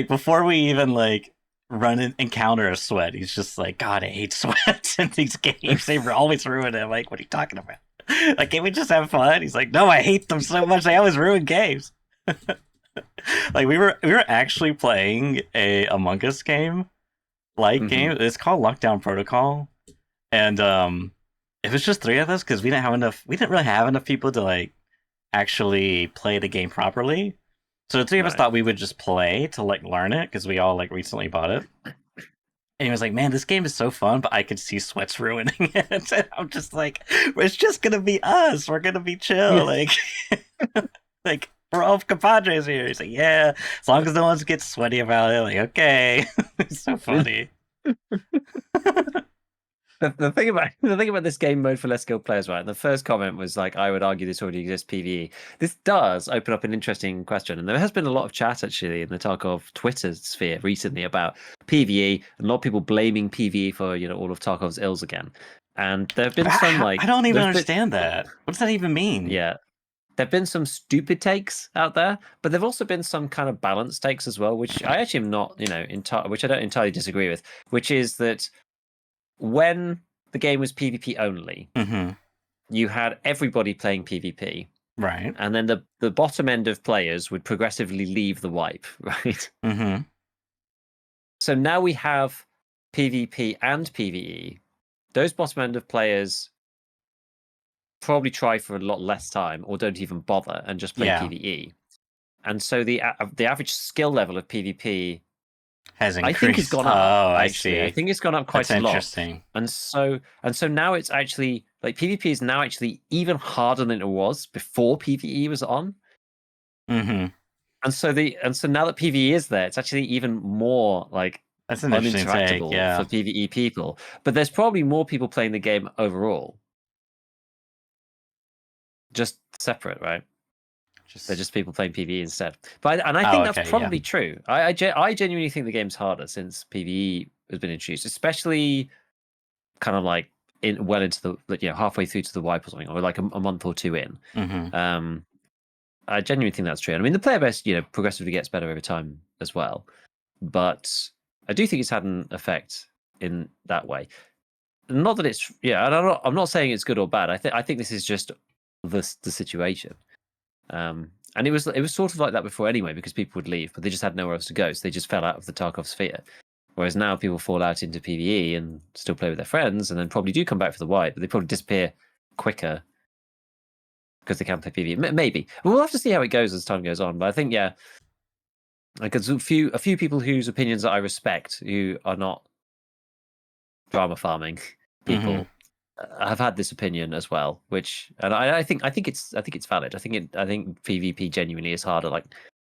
before we even like encounter a sweat, he's just like, God, I hate sweats in these games. They always ruin it. Like, what are you talking about? Like, can't we just have fun? He's like, no, I hate them so much. They always ruin games. Like we were actually playing a Among Us game, game. It's called Lockdown Protocol, and it was just 3 of us because we didn't really have enough people to like actually play the game properly. So the 3 of us thought we would just play to like learn it because we all like recently bought it. And he was like, "Man, this game is so fun," but I could see sweats ruining it. And I'm just like, "It's just gonna be us. We're gonna be chill, like, like we're all compadres here." He's like, "Yeah, as long as no one gets sweaty about it." Like, okay, it's so funny. The thing about this game mode for less skilled players, right? The first comment was like, I would argue this already exists PvE. This does open up an interesting question, and there has been a lot of chat actually in the Tarkov Twitter sphere recently about PvE, and a lot of people blaming PvE for all of Tarkov's ills again. And there have been some like I don't even understand that. What does that even mean? Yeah. There've been some stupid takes out there, but there've also been some kind of balanced takes as well, which I actually am not, which I don't entirely disagree with, which is that when the game was PvP only, you had everybody playing PvP. Right. And then the bottom end of players would progressively leave the wipe, right? So now we have PvP and PvE. Those bottom end of players probably try for a lot less time or don't even bother and just play PvE. And so the average skill level of PvP has increased. I think it's gone up. Oh, actually. I think it's gone up quite a lot. Interesting. And so now it's actually like PvP is now actually even harder than it was before PvE was on. And so now that PvE is there, it's actually even more like that's an uninteractable for PvE people. But there's probably more people playing the game overall. Just separate, right? They're just people playing PvE instead. But I think that's probably true. I genuinely think the game's harder since PvE has been introduced, especially kind of like well into the halfway through to the wipe or something, or like a month or two in. Mm-hmm. I genuinely think that's true. And I mean, the player base, progressively gets better over time as well. But I do think it's had an effect in that way. Not that it's and I'm not saying it's good or bad. I think this is just the situation. And it was sort of like that before anyway, because people would leave, but they just had nowhere else to go, so they just fell out of the Tarkov sphere. Whereas now people fall out into PvE and still play with their friends, and then probably do come back for the wipe, but they probably disappear quicker because they can't play PvE. Maybe we'll have to see how it goes as time goes on. But I think like there's a few people whose opinions that I respect, who are not drama farming people, have had this opinion as well. And I think it's valid. I think PvP genuinely is harder like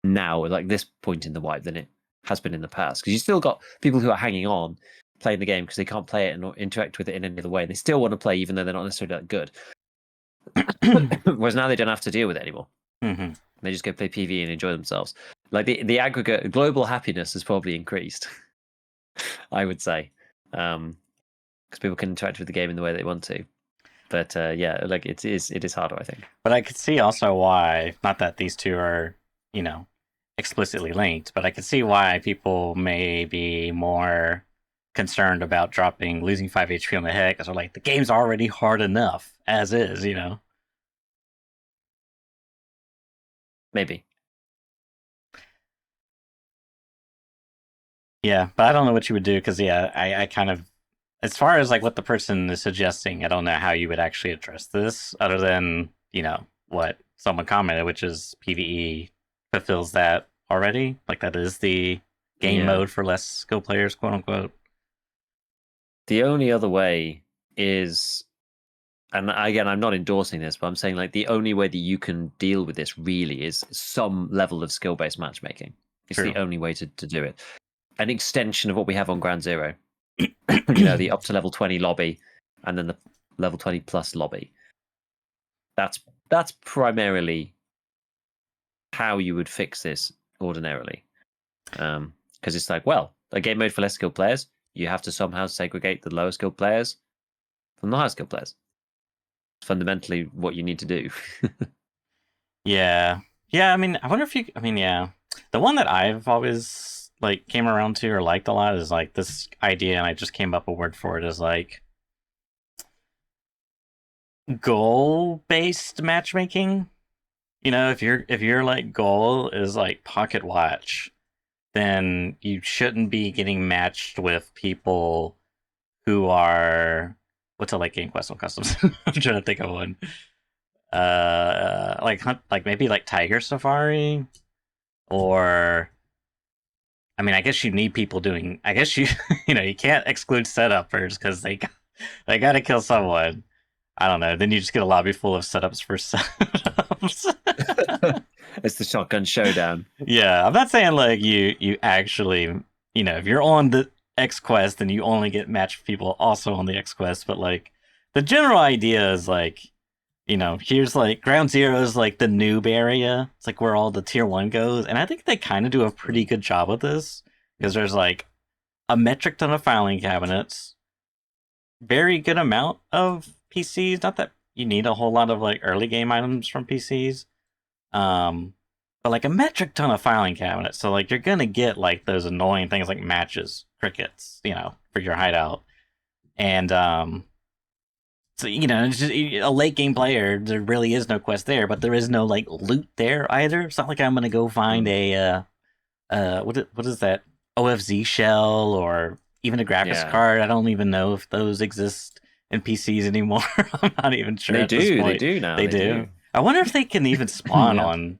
now, like this point in the wipe, than it has been in the past, because you still got people who are hanging on playing the game because they can't play it and interact with it in any other way, and they still want to play even though they're not necessarily that good. Whereas now they don't have to deal with it anymore. Mm-hmm. They just go play PvE and enjoy themselves. Like the aggregate global happiness has probably increased, I would say, because people can interact with the game in the way they want to. But like it is harder, I think. But I could see also why, not that these two are, explicitly linked, but I could see why people may be more concerned about losing 5 HP on the head, because they're like, the game's already hard enough as is, Maybe. Yeah, but I don't know what you would do, because I kind of, as far as like what the person is suggesting, I don't know how you would actually address this other than, what someone commented, which is PvE fulfills that already. Like that is the game mode for less skilled players, quote unquote. The only other way is, and again, I'm not endorsing this, but I'm saying like the only way that you can deal with this really is some level of skill-based matchmaking. It's the only way to do it. An extension of what we have on Ground Zero. The up to level 20 lobby, and then the level 20 plus lobby. That's primarily how you would fix this ordinarily. Because it's like, well, a game mode for less skilled players, you have to somehow segregate the lower skilled players from the higher skilled players. It's fundamentally what you need to do. Yeah. I mean, I wonder if the one that I've always like came around to or liked a lot is like this idea, and I just came up with a word for it, is like goal-based matchmaking. If your like goal is like pocket watch, then you shouldn't be getting matched with people who are, what's a like game quest on customs? I'm trying to think of one. Like maybe like Tiger Safari, or I mean, I guess you need people doing. I guess you you can't exclude setuppers because they got to kill someone. I don't know. Then you just get a lobby full of setups for setups. It's the shotgun showdown. Yeah, I'm not saying like you actually, if you're on the X quest, then you only get matched with people also on the X quest. But like the general idea is like, here's like Ground Zero is like the noob area. It's like where all the tier 1 goes, and I think they kind of do a pretty good job with this, because there's like a metric ton of filing cabinets, very good amount of PCs. Not that you need a whole lot of like early game items from PCs, but like a metric ton of filing cabinets. So like you're gonna get like those annoying things like matches, crickets, for your hideout, and so it's just a late game player. There really is no quest there, but there is no like loot there either. It's not like I'm gonna go find a what is that, OFZ shell, or even a graphics card. I don't even know if those exist in PCs anymore. I'm not even sure. They at do. This point. They do now. They do. I wonder if they can even spawn on.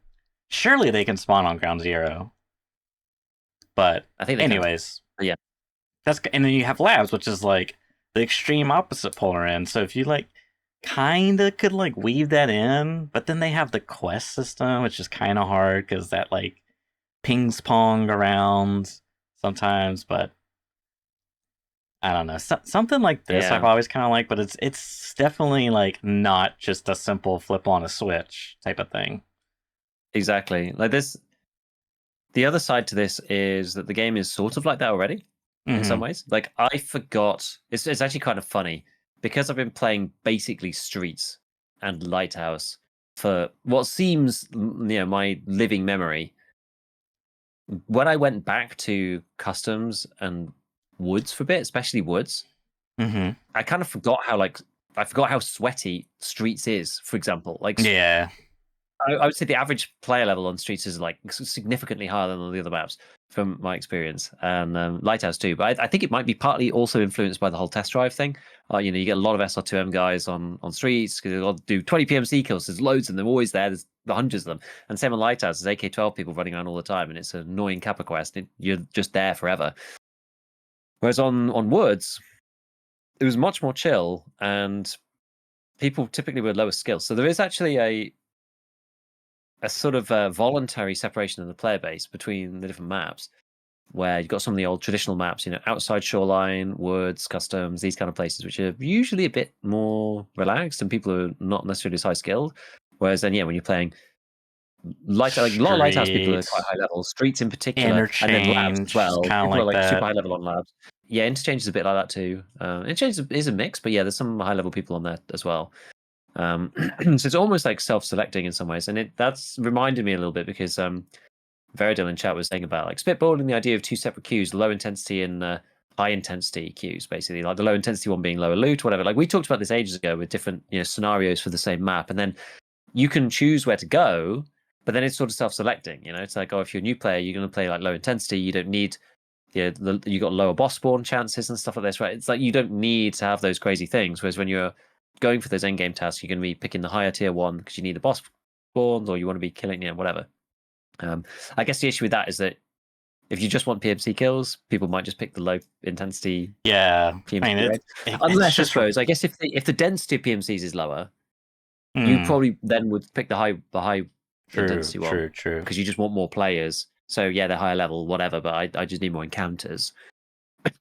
Surely they can spawn on Ground Zero. But I think anyways, yeah. And then you have labs, which is like the extreme opposite polar end. So if you like kinda could like weave that in, but then they have the quest system, which is kind of hard because that like pings pong around sometimes. But I don't know, something like this I've always kind of liked, but it's definitely like not just a simple flip on a switch type of thing. Exactly. Like this, the other side to this is that the game is sort of like that already in some ways. Like I forgot, it's actually kind of funny because I've been playing basically Streets and Lighthouse for what seems, my living memory. When I went back to Customs and Woods for a bit, especially Woods, I kind of forgot how sweaty Streets is, for example. Like, yeah, I would say the average player level on Streets is like significantly higher than on the other maps, from my experience, and Lighthouse too. But I think it might be partly also influenced by the whole test drive thing. You get a lot of SR2M guys on Streets because they'll do 20 PMC kills. There's loads of them, always there. There's hundreds of them. And same on Lighthouse. There's AK-12 people running around all the time, and it's an annoying Kappa quest. You're just there forever. Whereas on Woods, it was much more chill, and people typically were lower skills. So there is actually a sort of voluntary separation in the player base between the different maps, where you've got some of the old traditional maps, outside Shoreline, Woods, Customs, these kind of places, which are usually a bit more relaxed and people are not necessarily as high skilled. Whereas then, when you're playing like a lot of Lighthouse people are quite high level, Streets in particular, and then Labs as well. People are like super high level on Labs. Yeah, Interchange is a bit like that too. Interchange is a mix, but yeah, there's some high level people on there as well. So it's almost like self-selecting in some ways, and that's reminded me a little bit because Veridil in chat was saying about like spitballing the idea of two separate queues, low intensity and high intensity queues, basically, like the low intensity one being lower loot, whatever. Like we talked about this ages ago with different scenarios for the same map, and then you can choose where to go, but then it's sort of self-selecting. It's like, if you're a new player, you're going to play like low intensity. You don't need you got lower boss spawn chances and stuff like this, right? It's like you don't need to have those crazy things. Whereas when you're going for those end game tasks, you're going to be picking the higher tier one because you need the boss spawns, or you want to be killing, whatever. I guess the issue with that is that if you just want PMC kills, people might just pick the low intensity. Yeah, PMC unless I suppose, I guess if the density of PMCs is lower, you probably then would pick the high intensity one. True. Because you just want more players. So yeah, they're higher level, whatever. But I just need more encounters,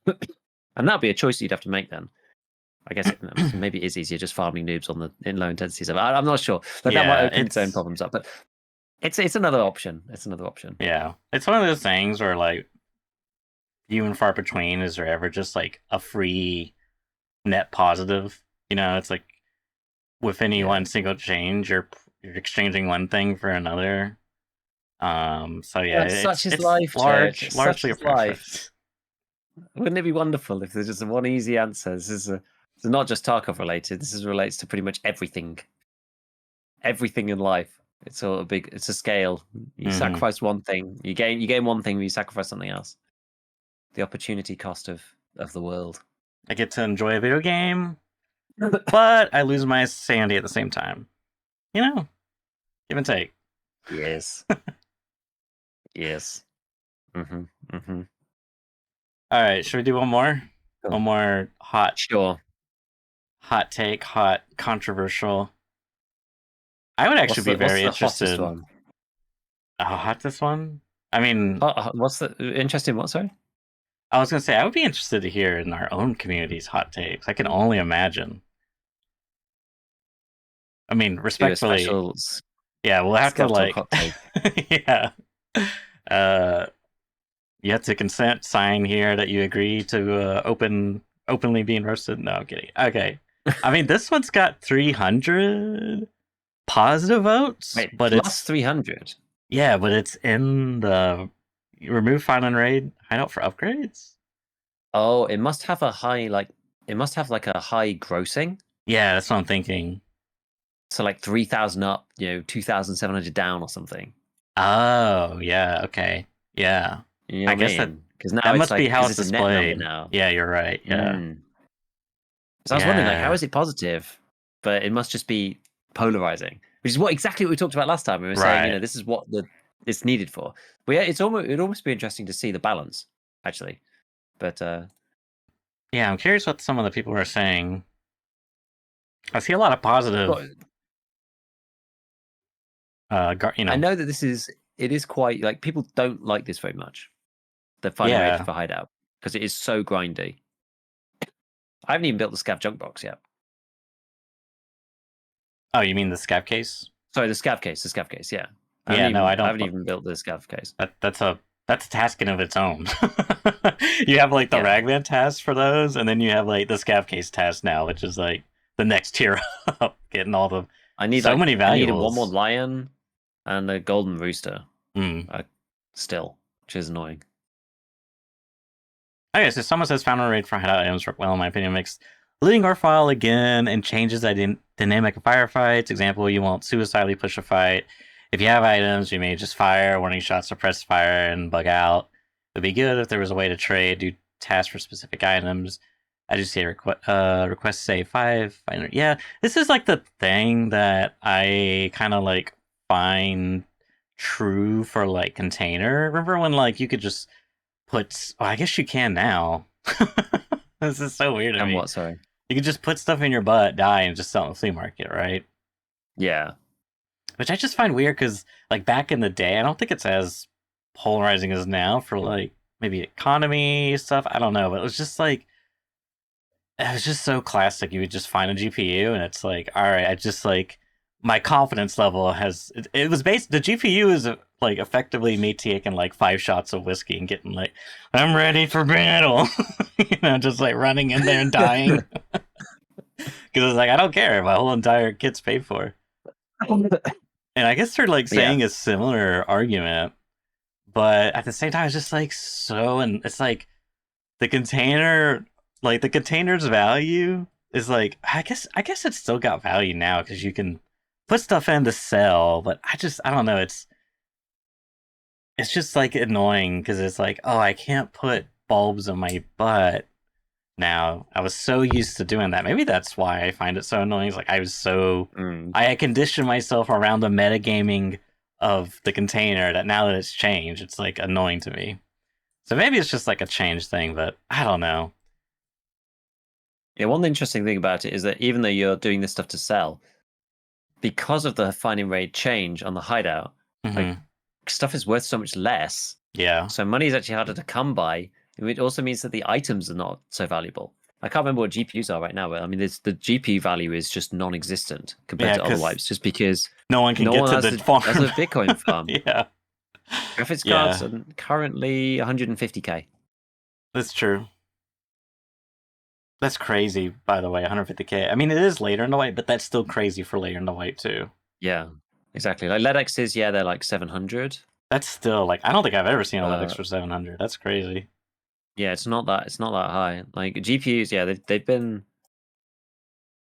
and that'd be a choice you'd have to make then. I guess maybe it is easier just farming noobs in low intensity stuff. I'm not sure, but that might open its own problems up. But it's another option. It's another option. Yeah, it's one of those things where like few and far between is there ever just like a free net positive. It's like with any one single change, you're exchanging one thing for another. So yeah, such is it's life. Largely a preference. Wouldn't it be wonderful if there's just one easy answer? This is not just Tarkov related. This relates to pretty much everything. Everything in life. It's it's a scale. You sacrifice one thing, you gain one thing, but you sacrifice something else. The opportunity cost of the world. I get to enjoy a video game, but I lose my sanity at the same time. Give and take. Yes. Yes. All right, should we do one more? Cool. One more hot. Sure. Hot take, hot controversial. I would actually be very interested. One? Hottest one? I mean, what's the interesting? What? Sorry. I was gonna say I would be interested to hear in our own community's hot takes. I can only imagine. I mean, respectfully. Yeah, we'll have to like. Yeah. You have to consent sign here that you agree to openly being roasted. No, I'm kidding. Okay. I mean, this one's got 300 positive votes. Wait, but plus it's 300. Yeah, but it's in the remove fine and raid hideout for upgrades. Oh, it must have a high it must have like a high grossing. Yeah, that's what I'm thinking. So like 3,000 up, 2,700 down or something. Oh, yeah, okay. Yeah. I guess because now that must like, be how it's a net displayed. number now. Yeah, you're right. Yeah. So I was wondering, like, how is it positive? But it must just be polarizing, which is exactly what we talked about last time. We were saying, this is what it's needed for. But yeah, it'd almost be interesting to see the balance, actually. But yeah, I'm curious what some of the people are saying. I see a lot of positive. I know that it is quite like people don't like this very much. The final raid for hideout because it is so grindy. I haven't even built the scav junk box yet. Oh, you mean the scav case? Sorry, the scav case. Yeah. I don't. I haven't even built the scav case. That's a that's a task in of its own. You have like the Ragman task for those, and then you have like the scav case task now, which is like the next tier up, getting all the many valuables. I need one more lion and a golden rooster. Mm. Still, which is annoying. Okay, so someone says found a raid for hideout items work well in my opinion. Makes looting or file again and changes the dynamic of firefights. Example, you won't suicidally push a fight. If you have items, you may just fire warning shots, suppress fire, and bug out. It'd be good if there was a way to trade, do tasks for specific items. I just see a request say 5. Yeah, this is like the thing that I kind of like find true for like container. Remember when like you could just put? Well, I guess you can now. This is so weird to me. What? Sorry. You could just put stuff in your butt, die, and just sell it in the flea market, right? Yeah. Which I just find weird because, like, back in the day, I don't think it's as polarizing as now for, like, maybe economy stuff. I don't know, but it was just like, it was just so classic. You would just find a GPU, and it's like, all right, I just like my confidence level has. It was based. The GPU is like effectively me taking like 5 shots of whiskey and getting like, I'm ready for battle. Just like running in there and dying. Because it's like I don't care. My whole entire kit's paid for. And I guess they're like saying a similar argument, but at the same time, it's just like so, and it's like the container, like the container's value is like I guess it's still got value now because you can put stuff in to sell, but I don't know. It's just like annoying because it's like, oh, I can't put bulbs in my butt now. I was so used to doing that. Maybe that's why I find it so annoying. It's like I was so I conditioned myself around the metagaming of the container that now that it's changed, it's like annoying to me. So maybe it's just like a change thing, but I don't know. Yeah, one interesting thing about it is that even though you're doing this stuff to sell, because of the finding rate change on the hideout, like stuff is worth so much less. Yeah. So money is actually harder to come by. It also means that the items are not so valuable. I can't remember what GPUs are right now, but I mean, the GPU value is just non-existent compared to other wipes, just because no one can get to the farm. As a Bitcoin farm. Yeah. Graphics cards are currently 150k. That's true. That's crazy, by the way, 150k. I mean, it is later in the wipe, but that's still crazy for later in the wipe too. Yeah, exactly. Like LEDXs, they're like 700. That's still like I don't think I've ever seen a LEDX for 700. That's crazy. Yeah, it's not that high. Like GPUs,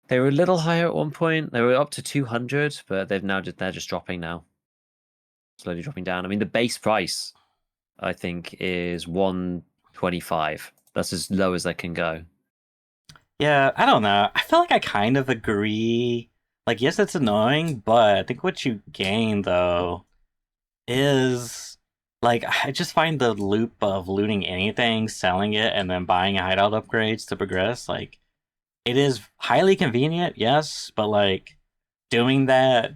they were a little higher at one point. They were up to 200, but they're just dropping now. Slowly dropping down. I mean, the base price, I think, is 125. That's as low as they can go. Yeah, I don't know. I feel like I kind of agree. Like, yes, it's annoying, but I think what you gain, though, is, like, I just find the loop of looting anything, selling it, and then buying hideout upgrades to progress, like, it is highly convenient, yes, but, like, doing that,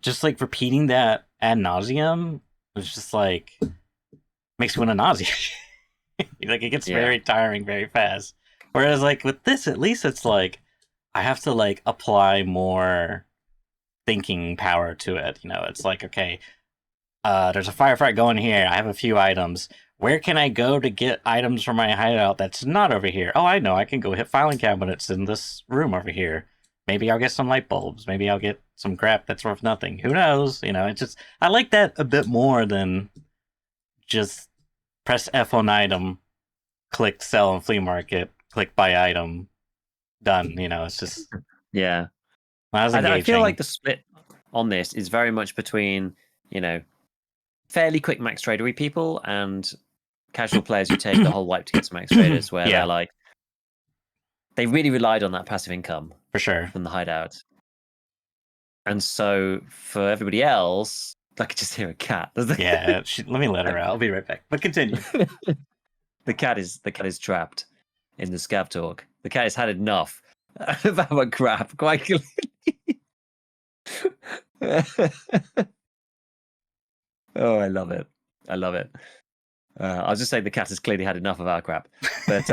just, like, repeating that ad nauseum, it's just, like, makes you want a nausea. Like, it gets very tiring very fast. Whereas, like, with this, at least it's like, I have to, like, apply more thinking power to it. It's like, okay, there's a firefight going here. I have a few items. Where can I go to get items from my hideout that's not over here? Oh, I know. I can go hit filing cabinets in this room over here. Maybe I'll get some light bulbs. Maybe I'll get some crap that's worth nothing. Who knows? It's just, I like that a bit more than just press F on item, click sell in flea market, click buy item, done. It's just I feel like the split on this is very much between fairly quick max tradery people and casual players who take the whole wipe to get to max traders, where they're like they really relied on that passive income for sure from the hideout. And so for everybody else, I could just hear a cat. Yeah, let me let her out. I'll be right back. But continue. The cat is trapped in the scav talk. The cat has had enough of our crap, quite clearly. Oh, I love it. I love it. I was just saying the cat has clearly had enough of our crap. But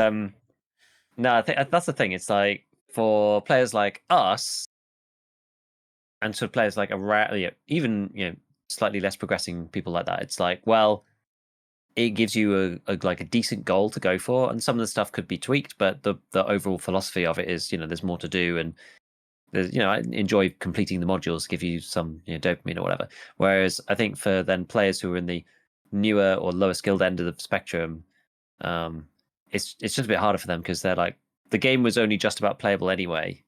no, I think that's the thing. It's like for players like us, and for players like even slightly less progressing people like that, it's like, well, it gives you a decent goal to go for, and some of the stuff could be tweaked, but the overall philosophy of it is, there's more to do, and there's, I enjoy completing the modules, give you some dopamine or whatever. Whereas I think for then players who are in the newer or lower skilled end of the spectrum, it's just a bit harder for them because they're like, the game was only just about playable anyway,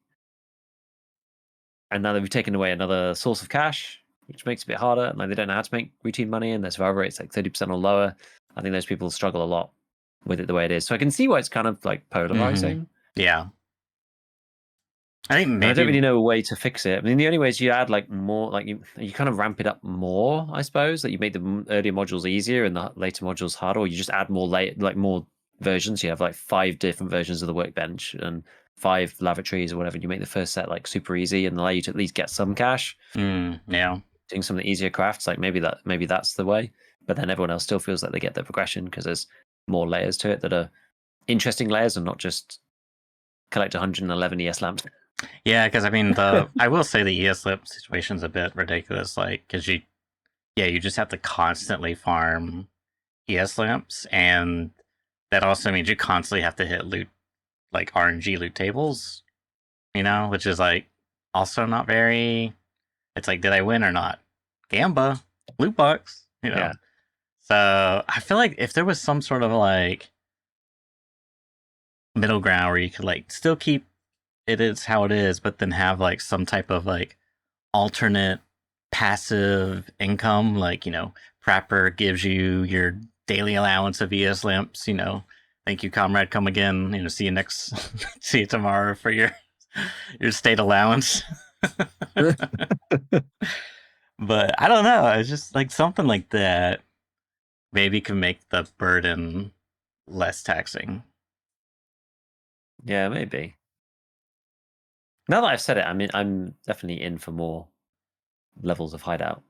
and now that we've taken away another source of cash, which makes it a bit harder, and like they don't know how to make routine money, and their survival rate's like 30% or lower. I think those people struggle a lot with it the way it is. So I can see why it's kind of like polarizing. Mm-hmm. Yeah. I think maybe... And I don't really know a way to fix it. I mean, the only way is you add like more, like you kind of ramp it up more, I suppose. That you make the earlier modules easier and the later modules harder, or you just add more more versions. You have like 5 different versions of the workbench and 5 lavatories or whatever. And you make the first set like super easy and allow you to at least get some cash. Yeah. Doing some of the easier crafts, like maybe that's the way. But then everyone else still feels like they get their progression because there's more layers to it that are interesting layers and not just collect 111 ES lamps. Yeah, because I mean, I will say the ES lamp situation's a bit ridiculous, like, because you just have to constantly farm ES lamps, and that also means you constantly have to hit loot, like RNG loot tables, which is like also not very. It's like, did I win or not? Gamba, loot box, Yeah. So I feel like if there was some sort of like middle ground where you could like still keep it is how it is, but then have like some type of like alternate passive income, like Prapper gives you your daily allowance of ES lamps. Thank you, comrade. Come again. See you see you tomorrow for your state allowance. But I don't know. It's just like something like that maybe can make the burden less taxing. Yeah, maybe. Now that I've said it, I mean, I'm definitely in for more levels of hideout.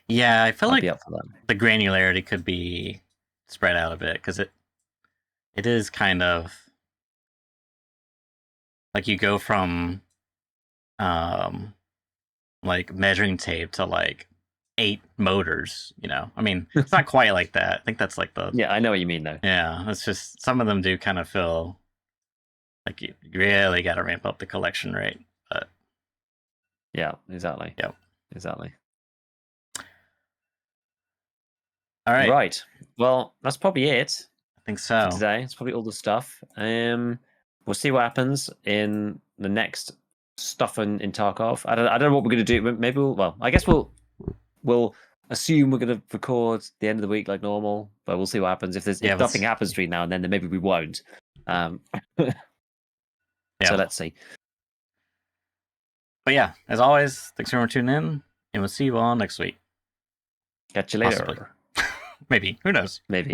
Yeah, I feel I'd like be up for that. The granularity could be spread out a bit because it is kind of like you go from like measuring tape to like 8 motors. I mean, it's not quite like that. I think that's like the Yeah, I know what you mean though. Yeah, it's just some of them do kind of feel like you really got to ramp up the collection rate. But yeah, exactly. Yep. Exactly. All right. Right. Well, that's probably it. I think so. For today, it's probably all the stuff. We'll see what happens in the next stuff in Tarkov. I don't know what we're going to do. Maybe I guess we'll assume we're going to record the end of the week like normal, but we'll see what happens. If nothing happens between now and then maybe we won't. So let's see. But yeah, as always, thanks for tuning in, and we'll see you all next week. Catch you later. Possibly. Maybe. Who knows? Maybe.